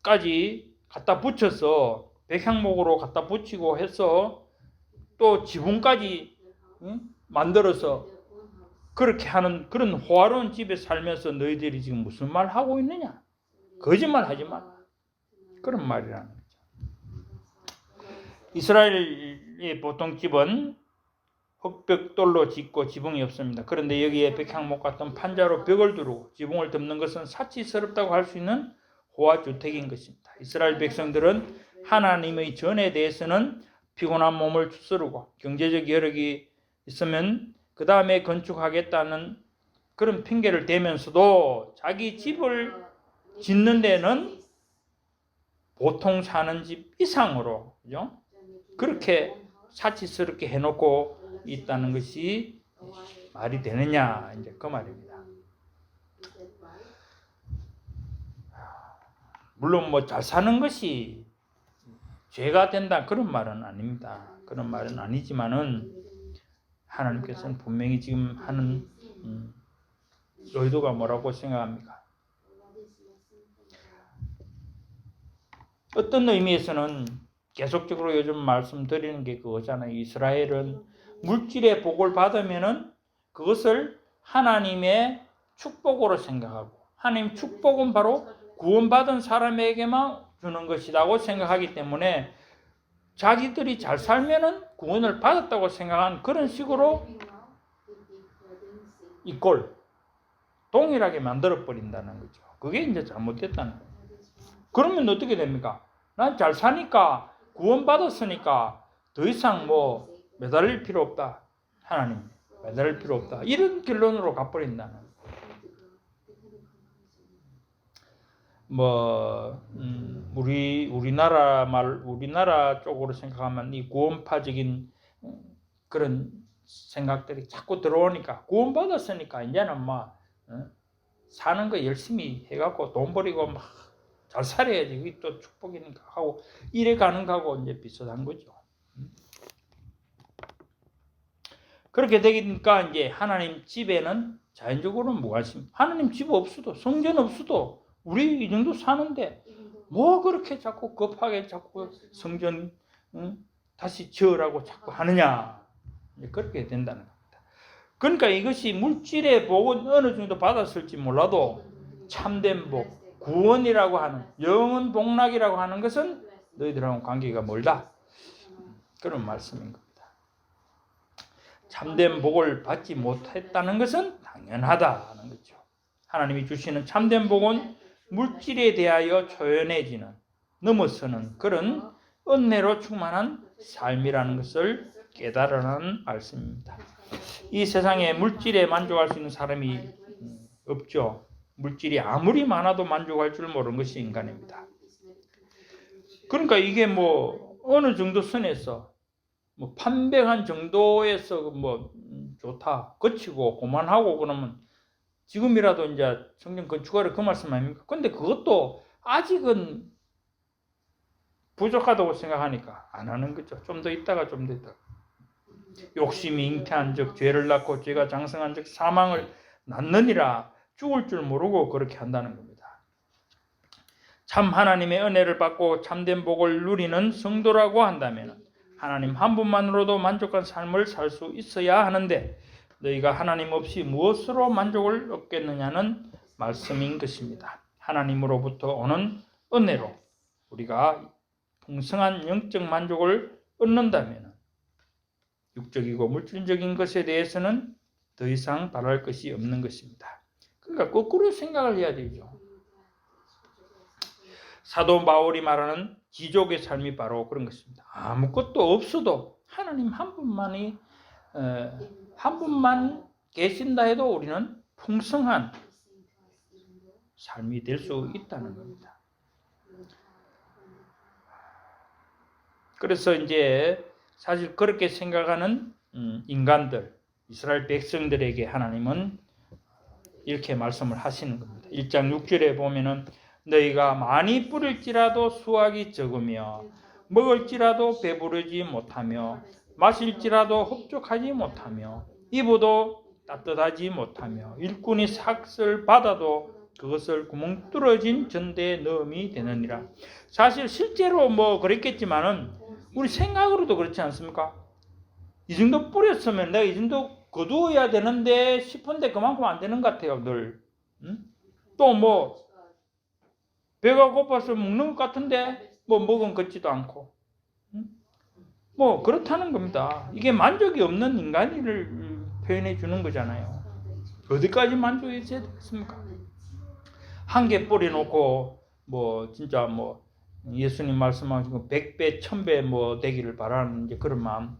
C: 까지 갖다 붙여서 백향목으로 갖다 붙이고 해서 또 지붕까지 만들어서 그렇게 하는 그런 호화로운 집에 살면서 너희들이 지금 무슨 말 하고 있느냐? 거짓말 하지 마. 그런 말이라는 거죠. 이스라엘의 보통 집은 흙벽돌로 짓고 지붕이 없습니다. 그런데 여기에 백향목 같은 판자로 벽을 두르고 지붕을 덮는 것은 사치스럽다고 할 수 있는 호화주택인 것입니다. 이스라엘 백성들은 하나님의 전에 대해서는 피곤한 몸을 추스르고 경제적 여력이 있으면 그 다음에 건축하겠다는 그런 핑계를 대면서도 자기 집을 짓는 데는 보통 사는 집 이상으로, 그죠? 그렇게 사치스럽게 해놓고 있다는 것이 말이 되느냐, 이제 그 말입니다. 물론 잘 사는 것이 죄가 된다 그런 말은 아닙니다. 그런 말은 아니지만은 하나님께서는 분명히 지금 하는 의도가 뭐라고 생각합니까? 어떤 의미에서는 계속적으로 요즘 말씀드리는 게 그거잖아요. 이스라엘은 물질의 복을 받으면은 그것을 하나님의 축복으로 생각하고, 하나님 축복은 바로 구원받은 사람에게만 주는 것이라고 생각하기 때문에 자기들이 잘 살면은 구원을 받았다고 생각한 그런 식으로 이꼴 동일하게 만들어 버린다는 거죠. 그게 이제 잘못됐다는 거예요. 그러면 어떻게 됩니까? 난 잘 사니까 구원받았으니까 더 이상 매달릴 필요 없다. 하나님 매달릴 필요 없다. 이런 결론으로 가버린다는 우리나라 쪽으로 생각하면 이 구원파적인 그런 생각들이 자꾸 들어오니까 구원받았으니까 이제는 사는 거 열심히 해갖고 돈 버리고 잘 살아야지. 그게 또 축복이니까 하고 이래 가는 거하고 이제 비슷한 거죠. 그렇게 되니까 이제 하나님 집에는 자연적으로 무관심. 하나님 집 없어도 성전 없어도 우리 이 정도 사는데 그렇게 자꾸 급하게 자꾸 성전 다시 지으라고 자꾸 하느냐. 이제 그렇게 된다는 겁니다. 그러니까 이것이 물질의 복은 어느 정도 받았을지 몰라도 참된 복, 구원이라고 하는 영원 복락이라고 하는 것은 너희들하고는 관계가 멀다. 그런 말씀인 겁니다. 참된 복을 받지 못했다는 것은 당연하다는 거죠. 하나님이 주시는 참된 복은 물질에 대하여 초연해지는, 넘어서는 그런 은혜로 충만한 삶이라는 것을 깨달으라는 말씀입니다. 이 세상에 물질에 만족할 수 있는 사람이 없죠. 물질이 아무리 많아도 만족할 줄 모르는 것이 인간입니다. 그러니까 이게 뭐 어느 정도 선에서 뭐 판백한 정도에서 뭐 좋다, 거치고 고만하고 그러면 지금이라도 이제 성경 건축하러 그 말씀 아닙니까? 근데 그것도 아직은 부족하다고 생각하니까 안 하는 거죠. 좀 더 있다가 좀 더 있다가. 욕심이 잉태한 적 죄를 낳고 죄가 장성한 적 사망을 낳느니라. 죽을 줄 모르고 그렇게 한다는 겁니다. 참 하나님의 은혜를 받고 참된 복을 누리는 성도라고 한다면 하나님 한 분만으로도 만족한 삶을 살 수 있어야 하는데 너희가 하나님 없이 무엇으로 만족을 얻겠느냐는 말씀인 것입니다. 하나님으로부터 오는 은혜로 우리가 풍성한 영적 만족을 얻는다면 육적이고 물질적인 것에 대해서는 더 이상 바랄 것이 없는 것입니다. 그러니까 거꾸로 생각을 해야 되죠. 사도 바울이 말하는 기족의 삶이 바로 그런 것입니다. 아무것도 없어도 하나님 한 분만 계신다 해도 우리는 풍성한 삶이 될 수 있다는 겁니다. 그래서 이제 사실 그렇게 생각하는 인간들, 이스라엘 백성들에게 하나님은 이렇게 말씀을 하시는 겁니다. 1장 6절에 보면은 너희가 많이 뿌릴지라도 수확이 적으며 먹을지라도 배부르지 못하며 마실지라도 흡족하지 못하며 입어도 따뜻하지 못하며 일꾼이 삭슬 받아도 그것을 구멍 뚫어진 전대에 넣음이 되느니라. 사실 실제로 뭐 그랬겠지만은 우리 생각으로도 그렇지 않습니까? 이 정도 뿌렸으면 내가 이 정도 거두어야 되는데 싶은데 그만큼 안 되는 것 같아요, 늘. 또 뭐 배가 고파서 먹는 것 같은데 뭐 먹은 것 같지도 않고. 뭐 그렇다는 겁니다. 이게 만족이 없는 인간을 표현해 주는 거잖아요. 어디까지 만족해야 되겠습니까? 한 개 뿌려놓고 뭐 진짜 뭐 예수님 말씀하신 100배, 1000배 뭐 되기를 바라는 이제 그런 마음,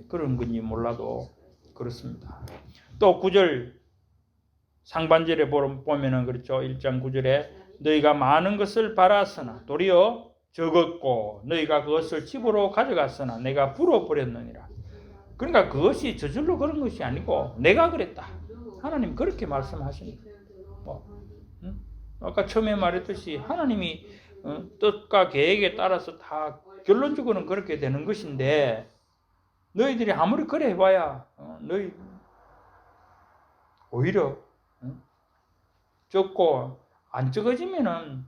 C: 그런 건지 몰라도 그렇습니다. 또 9절 상반절에 보면은 그렇죠. 1장 9절에 너희가 많은 것을 바랐으나 도리어 적었고 너희가 그것을 집으로 가져갔으나 내가 불어버렸느니라. 그러니까 그것이 저절로 그런 것이 아니고 내가 그랬다. 하나님 그렇게 말씀하십니다. 아까 처음에 말했듯이 하나님이 뜻과 계획에 따라서 다 결론적으로는 그렇게 되는 것인데 너희들이 아무리 그래 해봐야 너희 오히려 적고 안 적어지면은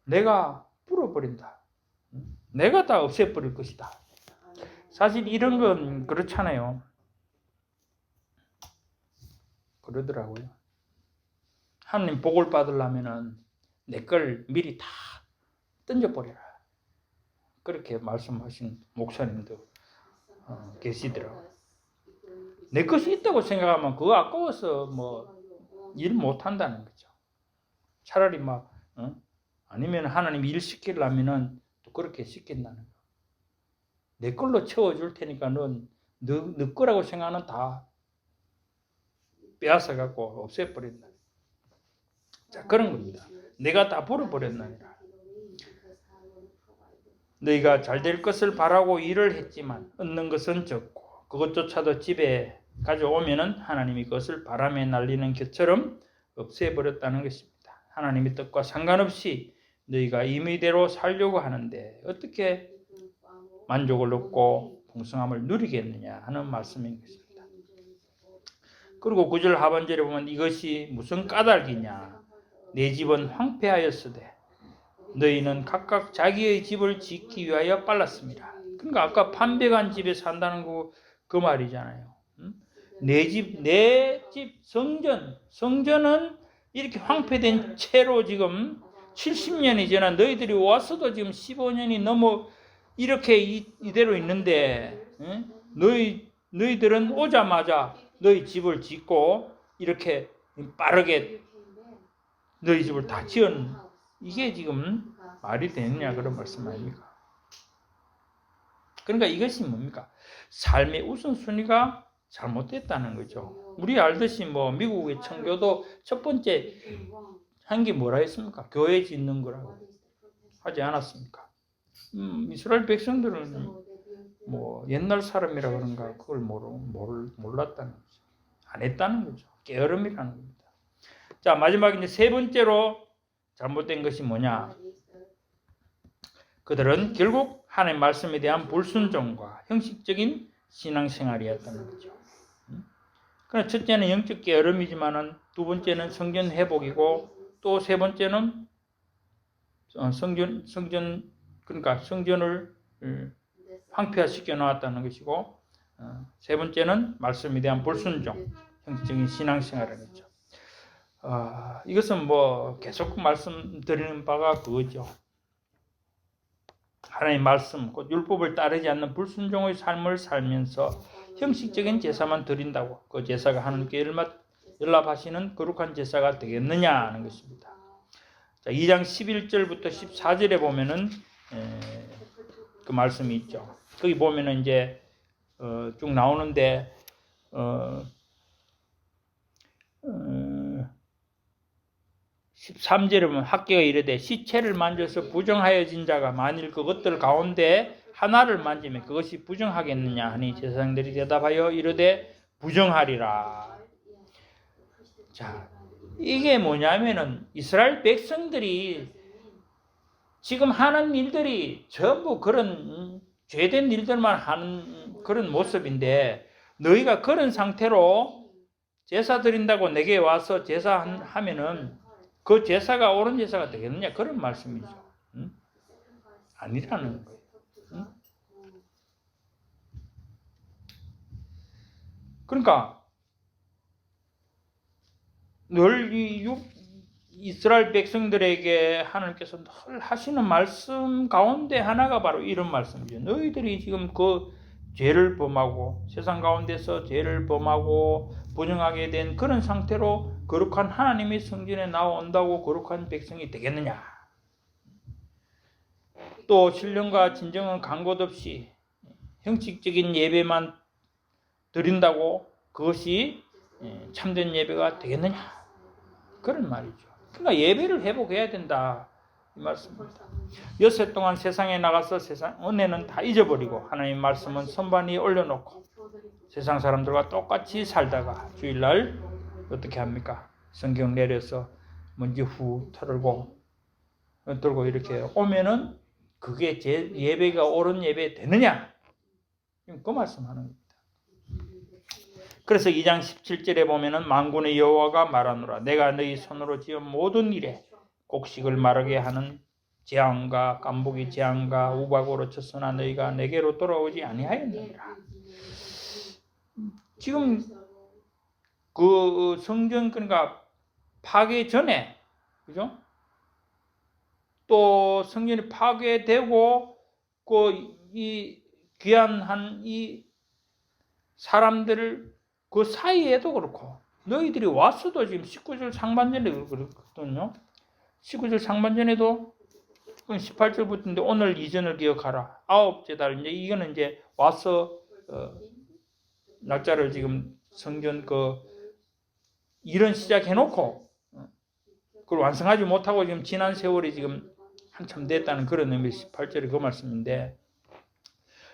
C: 내가 불어버린다. 내가 다 없애버릴 것이다. 사실 이런 건 그렇잖아요. 그러더라고요. 하나님 복을 받으려면은 내 걸 미리 다 던져버려라. 그렇게 말씀하신 목사님도 계시더라고요. 내 것이 있다고 생각하면 그거 아까워서 뭐 일 못한다는 거죠. 차라리 막 아니면 하나님 일 시키려면은 또 그렇게 시킨다는 거. 내 걸로 채워줄 테니까 넌 너 거라고 생각하는 다 빼앗아 갖고 없애버린다. 자 그런 겁니다. 내가 다 버려버렸나니라. 너희가 잘될 것을 바라고 일을 했지만 얻는 것은 적고 그것조차도 집에 가져오면은 하나님이 그것을 바람에 날리는 겨처럼 없애버렸다는 것입니다. 하나님의 뜻과 상관없이 너희가 임의대로 살려고 하는데 어떻게 만족을 얻고 풍성함을 누리겠느냐 하는 말씀인 것입니다. 그리고 9절 하반절에 보면 이것이 무슨 까닭이냐. 내 집은 황폐하였으되 너희는 각각 자기의 집을 짓기 위하여 빨랐습니다. 그러니까 아까 판백한 집에 산다는 그 말이잖아요. 내 집, 성전은 이렇게 황폐된 채로 지금 70년이 지나 너희들이 와서도 지금 15년이 넘어 이렇게 이대로 있는데 너희들은 오자마자 너희 집을 짓고 이렇게 빠르게 너희 집을 다 지은 이게 지금 말이 되느냐 그런 말씀 아닙니까? 그러니까 이것이 뭡니까? 삶의 우선순위가 잘못됐다는 거죠. 우리 알듯이 뭐 미국의 청교도 첫 번째 한 게 뭐라 했습니까? 교회 짓는 거라고 하지 않았습니까? 이스라엘 백성들은 뭐 옛날 사람이라 그런가 그걸 몰랐다는 거죠. 안 했다는 거죠. 게으름이라는 겁니다. 자, 마지막에 이제 세 번째로 잘못된 것이 뭐냐? 그들은 결국 하나님의 말씀에 대한 불순종과 형식적인 신앙생활이었다는 거죠. 그러나 첫째는 영적 게으름이지만은 두 번째는 성전 회복이고 또 세 번째는 그러니까 성전을 황폐화시켜 놓았다는 것이고 세 번째는 말씀에 대한 불순종, 형식적인 신앙생활이라는 거죠. 이것은 뭐 계속 말씀드리는 바가 그거죠. 하나님의 말씀, 곧 율법을 따르지 않는 불순종의 삶을 살면서 형식적인 제사만 드린다고 그 제사가 하나님께 연락하시는 거룩한 제사가 되겠느냐 하는 것입니다. 자, 2장 11절부터 14절에 보면은 그 말씀이 있죠. 거기 보면은 이제 쭉 나오는데 13절에 보면 학개가 이르되 시체를 만져서 부정하여진 자가 만일 그것들 가운데 하나를 만지면 그것이 부정하겠느냐 하니 제사장들이 대답하여 이르되 부정하리라. 자, 이게 뭐냐면은 이스라엘 백성들이 지금 하는 일들이 전부 그런 죄된 일들만 하는 그런 모습인데 너희가 그런 상태로 제사 드린다고 내게 와서 제사하면은 그 제사가 옳은 제사가 되겠느냐 그런 말씀이죠. 아니라는 거예요. 그러니까 늘 이스라엘 백성들에게 하나님께서 늘 하시는 말씀 가운데 하나가 바로 이런 말씀이죠. 너희들이 지금 그 죄를 범하고 세상 가운데서 죄를 범하고 부정하게 된 그런 상태로 거룩한 하나님의 성전에 나온다고 거룩한 백성이 되겠느냐. 또 신령과 진정은 간 것 없이 형식적인 예배만 드린다고 그것이 참된 예배가 되겠느냐. 그런 말이죠. 그러니까 예배를 회복해야 된다. 이 말씀입니다. 엿새 동안 세상에 나가서 세상 은혜는 다 잊어버리고 하나님의 말씀은 선반 위에 올려놓고 세상 사람들과 똑같이 살다가 주일날 어떻게 합니까? 성경 내려서 먼지 후 털고 이렇게 오면은 그게 제 예배가 옳은 예배 되느냐? 그 말씀하는 겁니다. 그래서 2장 17절에 보면은 만군의 여호와가 말하노라 내가 너희 손으로 지은 모든 일에 곡식을 마르게 하는 재앙과 깐복이 재앙과 우박으로 쳤으나 너희가 내게로 돌아오지 아니하였느니라. 지금 그 성전 그러니까 파괴 전에 그죠? 또 성전이 파괴되고 그 이 귀한 이 사람들을 그 사이에도 그렇고 너희들이 왔어도 지금 19절 상반전에 그렇거든요. 19절 상반전에도 18절부터인데 오늘 이전을 기억하라. 아홉째 달 이제 이거는 이제 와서 날짜를 지금 성전 그 일은 시작해놓고 그걸 완성하지 못하고 지금 지난 세월이 지금 한참 됐다는 그런 의미 18절의 그 말씀인데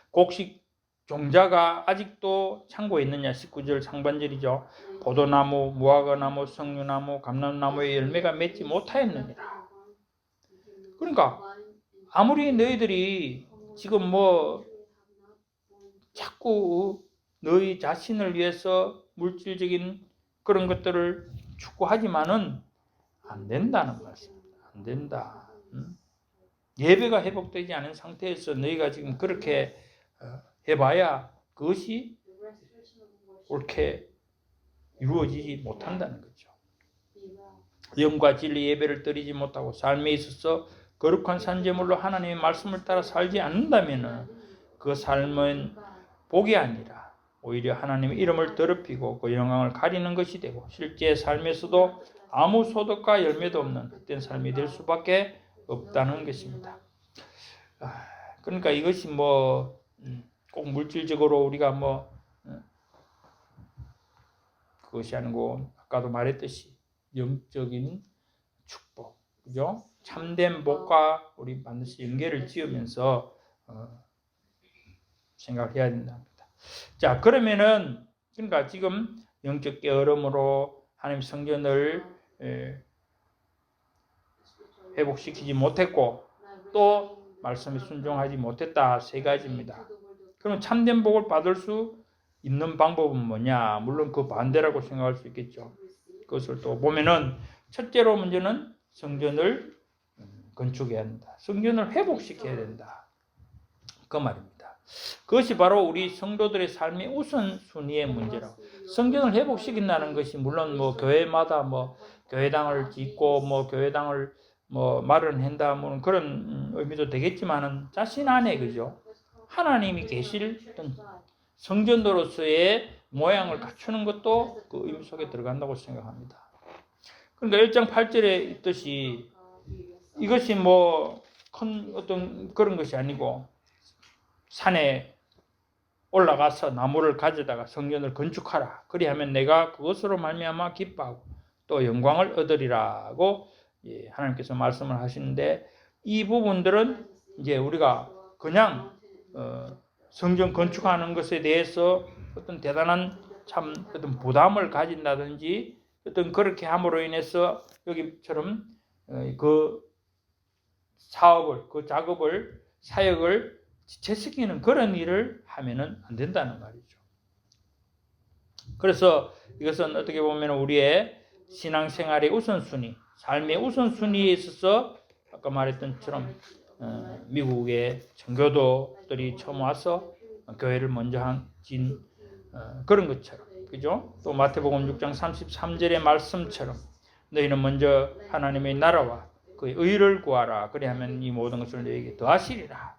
C: 곡식 종자가 아직도 창고에 있느냐 19절 상반절이죠. 포도나무, 무화과나무, 석류나무, 감람나무의 열매가 맺지 못하였느니라. 그러니까 아무리 너희들이 지금 뭐 자꾸 너희 자신을 위해서 물질적인 그런 것들을 추구하지만은 안 된다는 말씀입니다. 안 된다. 예배가 회복되지 않은 상태에서 너희가 지금 그렇게 해봐야 그것이 옳게 이루어지지 못한다는 거죠. 영과 진리 예배를 드리지 못하고 삶에 있어서 거룩한 산제물로 하나님의 말씀을 따라 살지 않는다면 그 삶은 복이 아니라 오히려 하나님의 이름을 더럽히고 그 영광을 가리는 것이 되고 실제 삶에서도 아무 소득과 열매도 없는 헛된 삶이 될 수밖에 없다는 것입니다. 그러니까 이것이 꼭 물질적으로 우리가 그것이 아니고 아까도 말했듯이 영적인 축복, 그죠? 참된 복과 우리 반드시 연계를 지으면서 생각을 해야 된답니다. 자, 그러면은 그러니까 지금 영적 게으름으로 하나님 성전을 회복시키지 못했고 또 말씀에 순종하지 못했다. 세 가지입니다. 그럼 참된 복을 받을 수 있는 방법은 뭐냐? 물론 그 반대라고 생각할 수 있겠죠. 그것을 또 보면은 첫째로 문제는 성전을 건축해야 한다. 성전을 회복시켜야 된다. 그 말입니다. 그것이 바로 우리 성도들의 삶의 우선순위의 문제라고. 성전을 회복시킨다는 것이 물론 교회마다 교회당을 짓고 교회당을 마련한다 그런 의미도 되겠지만은 자신 안에 그죠? 하나님이 계실 어떤 성전으로서의 모양을 갖추는 것도 그 의미 속에 들어간다고 생각합니다. 그러니까 1장 8절에 있듯이 이것이 큰 어떤 그런 것이 아니고 산에 올라가서 나무를 가져다가 성전을 건축하라. 그리하면 내가 그것으로 말미암아 기뻐하고 또 영광을 얻으리라고 하나님께서 말씀을 하시는데 이 부분들은 이제 우리가 그냥 성전 건축하는 것에 대해서 어떤 대단한 어떤 부담을 가진다든지 어떤 그렇게 함으로 인해서 여기처럼 그 사업을, 그 작업을, 사역을 지체시키는 그런 일을 하면은 안 된다는 말이죠. 그래서 이것은 어떻게 보면 우리의 신앙생활의 우선순위, 삶의 우선순위에 있어서 아까 말했던 처럼 미국의 청교도들이 처음 와서 교회를 먼저 진 그런 것처럼, 그죠? 또 마태복음 6장 33절의 말씀처럼 너희는 먼저 하나님의 나라와 그의 의를 구하라. 그리하면 이 모든 것을 너희에게 더하시리라.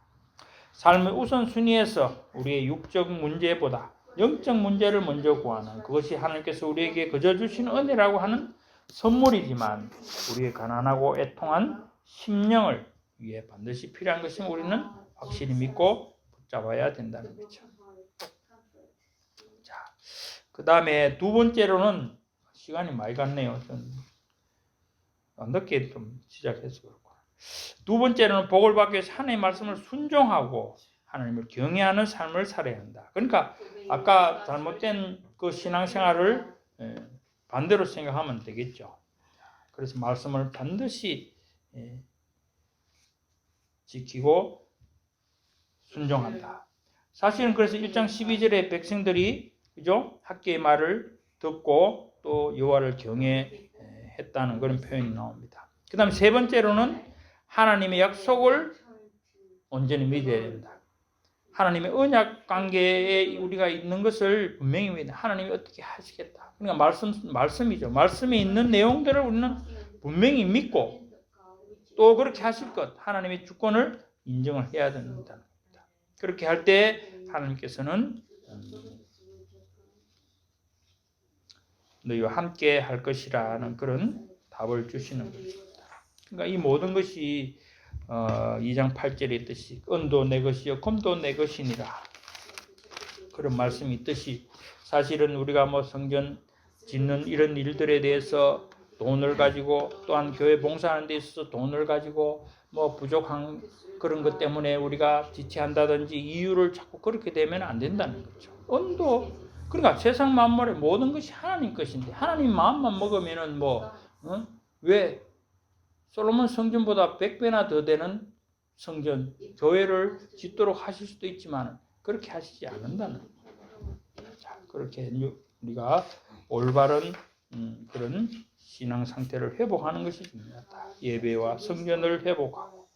C: 삶의 우선순위에서 우리의 육적 문제보다 영적 문제를 먼저 구하는 그것이 하나님께서 우리에게 거저 주신 은혜라고 하는 선물이지만 우리의 가난하고 애통한 심령을 위해 반드시 필요한 것임을 우리는 확실히 믿고 붙잡아야 된다는 거죠. 자, 그 다음에 두 번째로는 시간이 많이 갔네요. 좀 늦게 좀 시작해서 그렇고. 두 번째로는 복을 받기 위해서 하나님의 말씀을 순종하고 하나님을 경외하는 삶을 살아야 한다. 그러니까 아까 잘못된 그 신앙생활을 반대로 생각하면 되겠죠. 그래서 말씀을 반드시 지키고 순종한다. 사실은 그래서 1장 12절에 백성들이 그죠? 학계의 말을 듣고 또 여호와를 경외했다는 그런 표현이 나옵니다. 그 다음에 세 번째로는 하나님의 약속을 온전히 믿어야 된다. 하나님의 언약 관계에 우리가 있는 것을 분명히 믿는다. 하나님이 어떻게 하시겠다. 그러니까 말씀이죠. 말씀에 있는 내용들을 우리는 분명히 믿고 또 그렇게 하실 것, 하나님의 주권을 인정을 해야 된다는 겁니다. 그렇게 할 때 하나님께서는 너희와 함께 할 것이라는 그런 답을 주시는 것입니다. 그러니까 이 모든 것이 2장 8절에 있듯이 은도 내 것이요 금도 내 것이니라 그런 말씀이 있듯이 사실은 우리가 성전 짓는 이런 일들에 대해서 돈을 가지고 또한 교회 봉사하는 데 있어서 돈을 가지고 부족한 그런 것 때문에 우리가 지체한다든지 이유를 자꾸 그렇게 되면 안 된다는 거죠. 은도 그러니까 세상 만물의 모든 것이 하나님 것인데 하나님 마음만 먹으면은 왜 솔로몬 성전보다 100배나 더 되는 성전, 교회를 짓도록 하실 수도 있지만 그렇게 하시지 않는다는 거예요. 자, 그렇게 우리가 올바른 그런 신앙 상태를 회복하는 것이 중요하다. 예배와 성전을 회복하고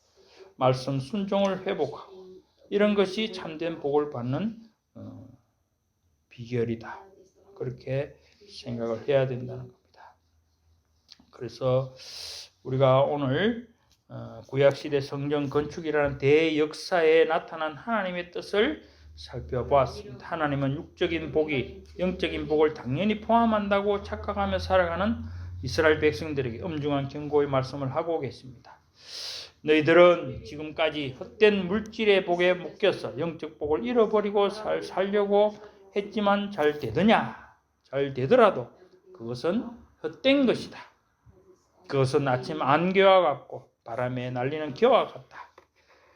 C: 말씀 순종을 회복하고 이런 것이 참된 복을 받는 비결이다. 그렇게 생각을 해야 된다는 겁니다. 그래서 우리가 오늘 구약시대 성전 건축이라는 대역사에 나타난 하나님의 뜻을 살펴보았습니다. 하나님은 육적인 복이 영적인 복을 당연히 포함한다고 착각하며 살아가는 이스라엘 백성들에게 엄중한 경고의 말씀을 하고 계십니다. 너희들은 지금까지 헛된 물질의 복에 묶여서 영적 복을 잃어버리고 살려고 했지만 잘 되더냐? 잘 되더라도 그것은 헛된 것이다. 그것은 아침 안개와 같고 바람에 날리는 겨와 같다.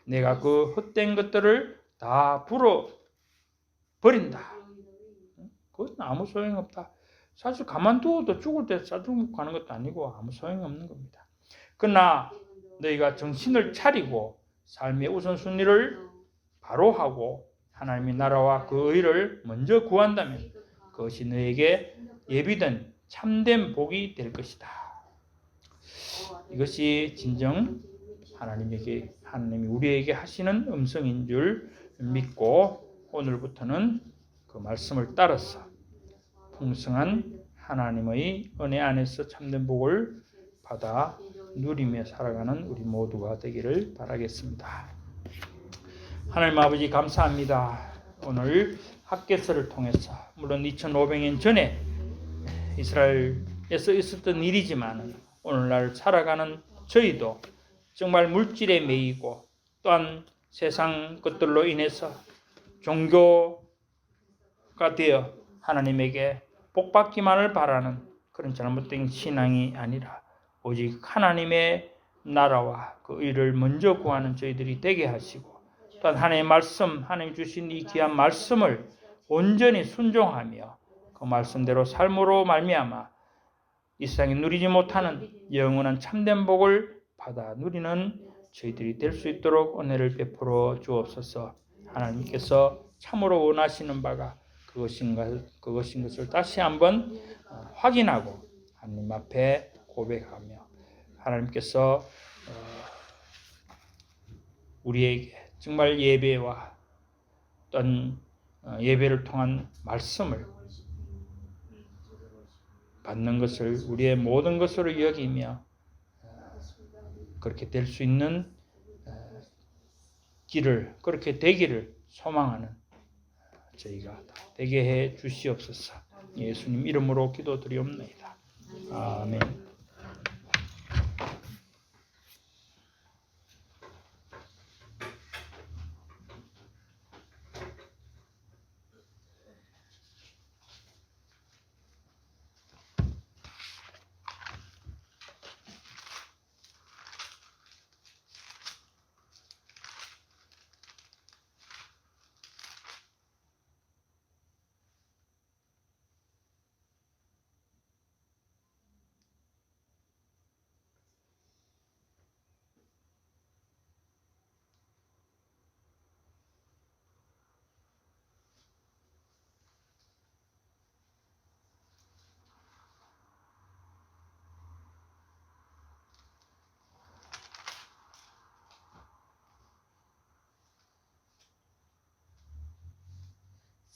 C: 내가 그 헛된 것들을 다 불어버린다. 그건 아무 소용없다. 사실 가만두어도 죽을 때 싸죽 가는 것도 아니고 아무 소용없는 겁니다. 그러나 너희가 정신을 차리고 삶의 우선순위를 바로 하고 하나님의 나라와 그 의를 먼저 구한다면 그것이 너에게 예비된 참된 복이 될 것이다. 이것이 진정 하나님이 우리에게 하시는 음성인 줄 믿고 오늘부터는 그 말씀을 따라서 풍성한 하나님의 은혜 안에서 참된 복을 받아 누리며 살아가는 우리 모두가 되기를 바라겠습니다. 하나님 아버지 감사합니다. 오늘 학개서를 통해서 물론 2500년 전에 이스라엘에서 있었던 일이지만 오늘날 살아가는 저희도 정말 물질에 매이고 또한 세상 것들로 인해서 종교가 되어 하나님에게 복받기만을 바라는 그런 잘못된 신앙이 아니라 오직 하나님의 나라와 그 의를 먼저 구하는 저희들이 되게 하시고 또한 하나님의 말씀, 하나님 주신 이 귀한 말씀을 온전히 순종하며 그 말씀대로 삶으로 말미암아 이 세상에 누리지 못하는 영원한 참된 복을 받아 누리는 저희들이 될 수 있도록 은혜를 베풀어 주옵소서. 하나님께서 참으로 원하시는 바가 그것인 것을 다시 한번 확인하고 하나님 앞에 고백하며 하나님께서 우리에게 정말 예배와 어떤 예배를 통한 말씀을 받는 것을 우리의 모든 것으로 여기며 그렇게 될 수 있는 길을 그렇게 되기를 소망하는 저희가 되게 해 주시옵소서. 예수님 이름으로 기도드리옵나이다. 아멘.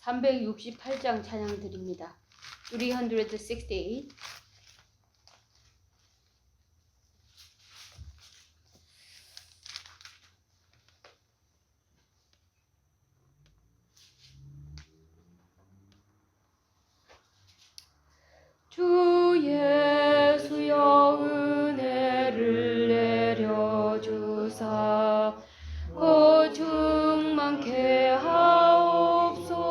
A: (368장) 찬양 드립니다. 368. 주 예수여 은혜를 내려주사 충만케 하옵소서.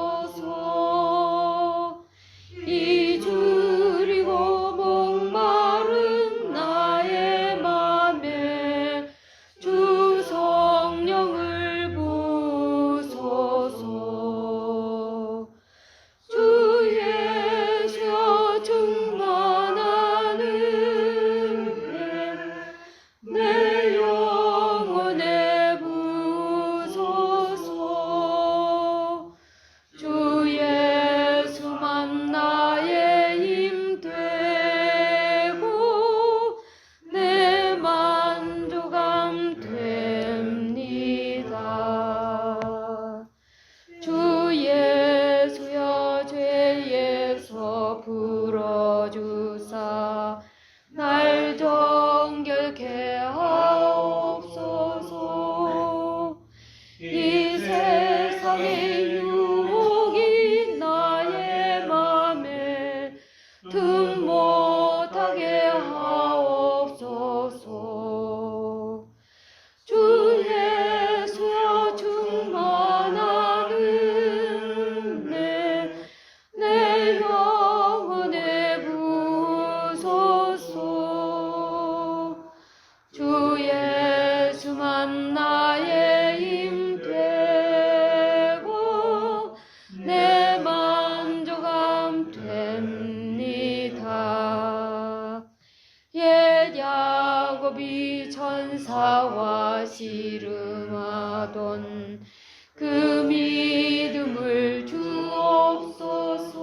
A: 잊으리고 야곱이 천사와 씨름하던 그 믿음을 주옵소서.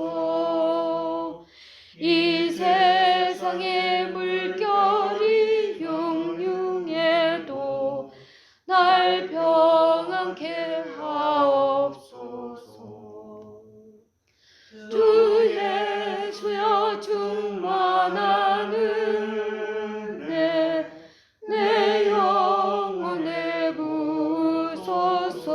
A: 이 세상의 물결이 흉흉해도 날 평안케 하옵소서. 주 예수여 충만한 은혜 내 영혼에 부소서.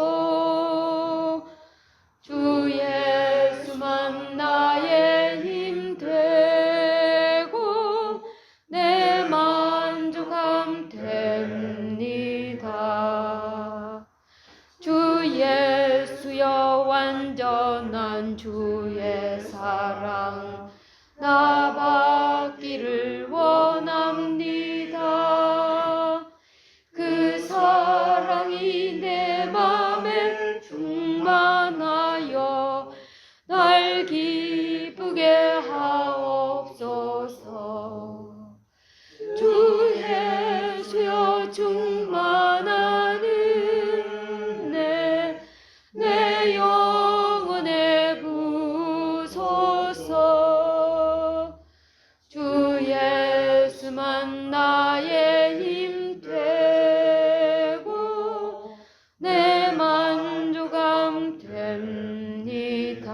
A: 주 예수만 나의 힘 되고 내 만족함 됩니다. 주 예수여 완전한 주의 사랑 나 받기를 원합니다. 그 사랑이 내 맘에 충만하여 날 기쁘게 하옵소서. 주 예수여 충만한 은혜 내 영혼에 부소서. 주 예수만 나의 힘 되고 내 만족함 됩니다.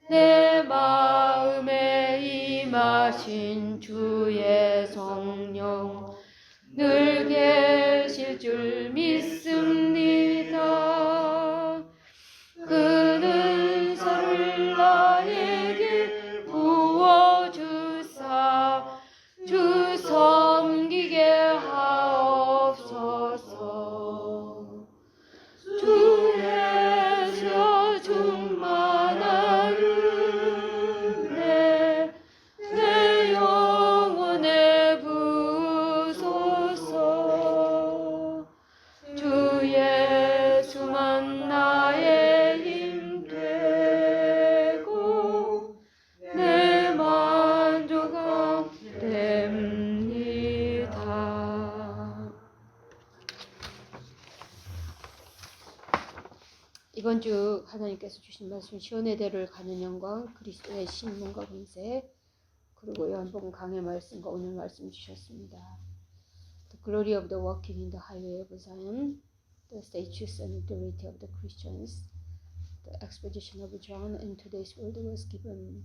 A: 내 마음에 임하신 주의 성령 늘 계실 줄 믿습니다. 그는 서를 나에게 부어주사 주 섬기게 하옵소서. 주 예수여 충만한 은혜 내 영혼에 부소서. 주 예수만 나의 힘 되고 내 만족함 됩니다. 이번 주 하나님께서 주신 말씀 시온의 대를 가는 영광 그리스도의 신문과 권세 그리고 요한복음 강해 말씀과 오늘 말씀 주셨습니다. The glory of the walking in the highway of Zion, the statues and authority of the Christians, the exposition of John and today's word was given.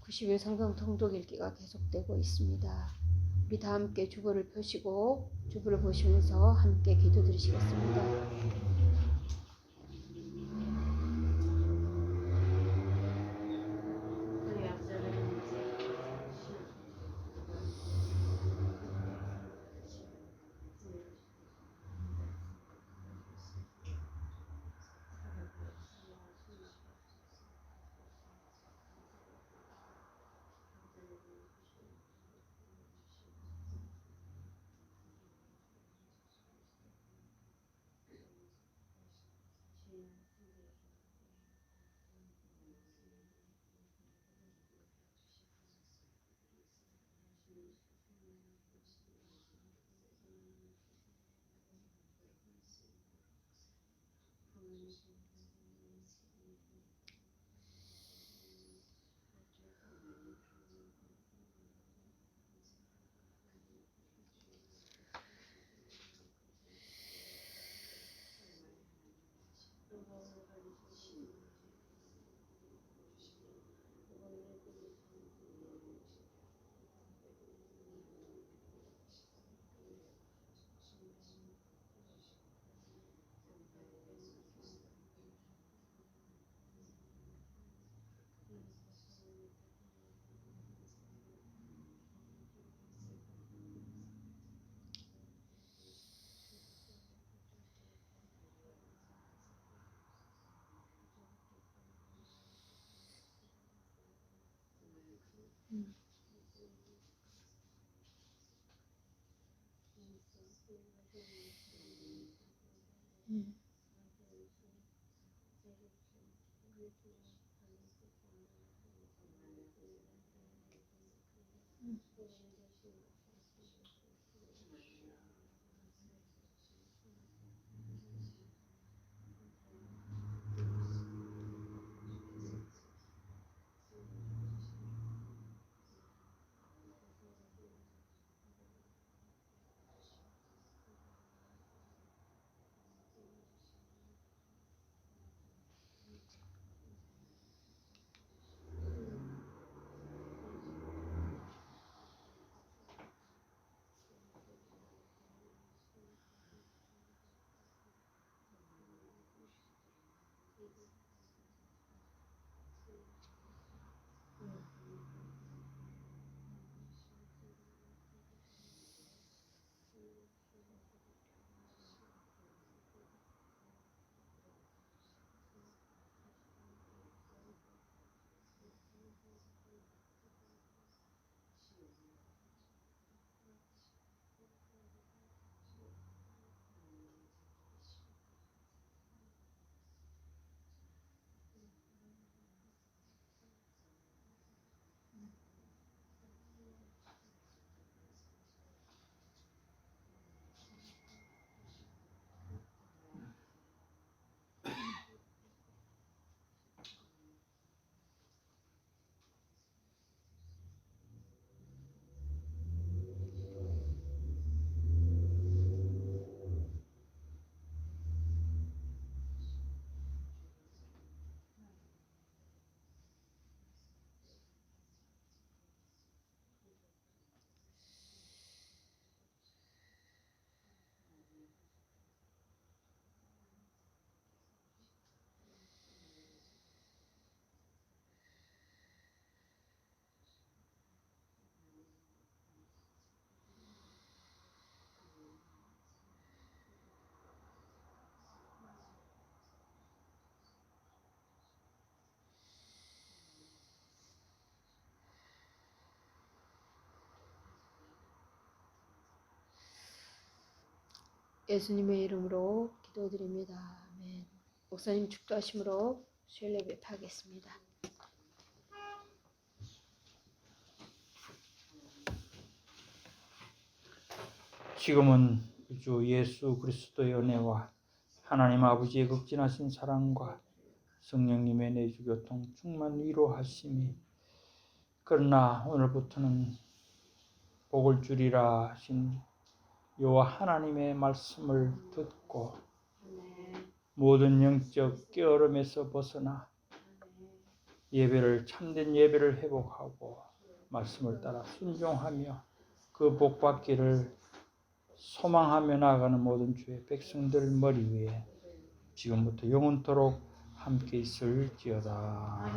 A: 90일 성경 통독 읽기가 계속되고 있습니다. 우리 다 함께 주보를 펴시고 주보를 보시면서 함께 기도드리시겠습니다. 예수님의 이름으로 기도드립니다. 아멘. 목사님 축도하심으로 수요일 예배 하겠습니다.
C: 지금은 주 예수 그리스도의 은혜와 하나님 아버지의 극진하신 사랑과 성령님의 내주 교통 충만 위로하심이 그러나 오늘부터는 복을 주리라 하신 여호와 하나님의 말씀을 듣고 모든 영적 깨어름에서 벗어나 예배를 참된 예배를 회복하고 말씀을 따라 순종하며 그 복 받기를 소망하며 나아가는 모든 주의 백성들 머리 위에 지금부터 영원토록 함께 있을지어다.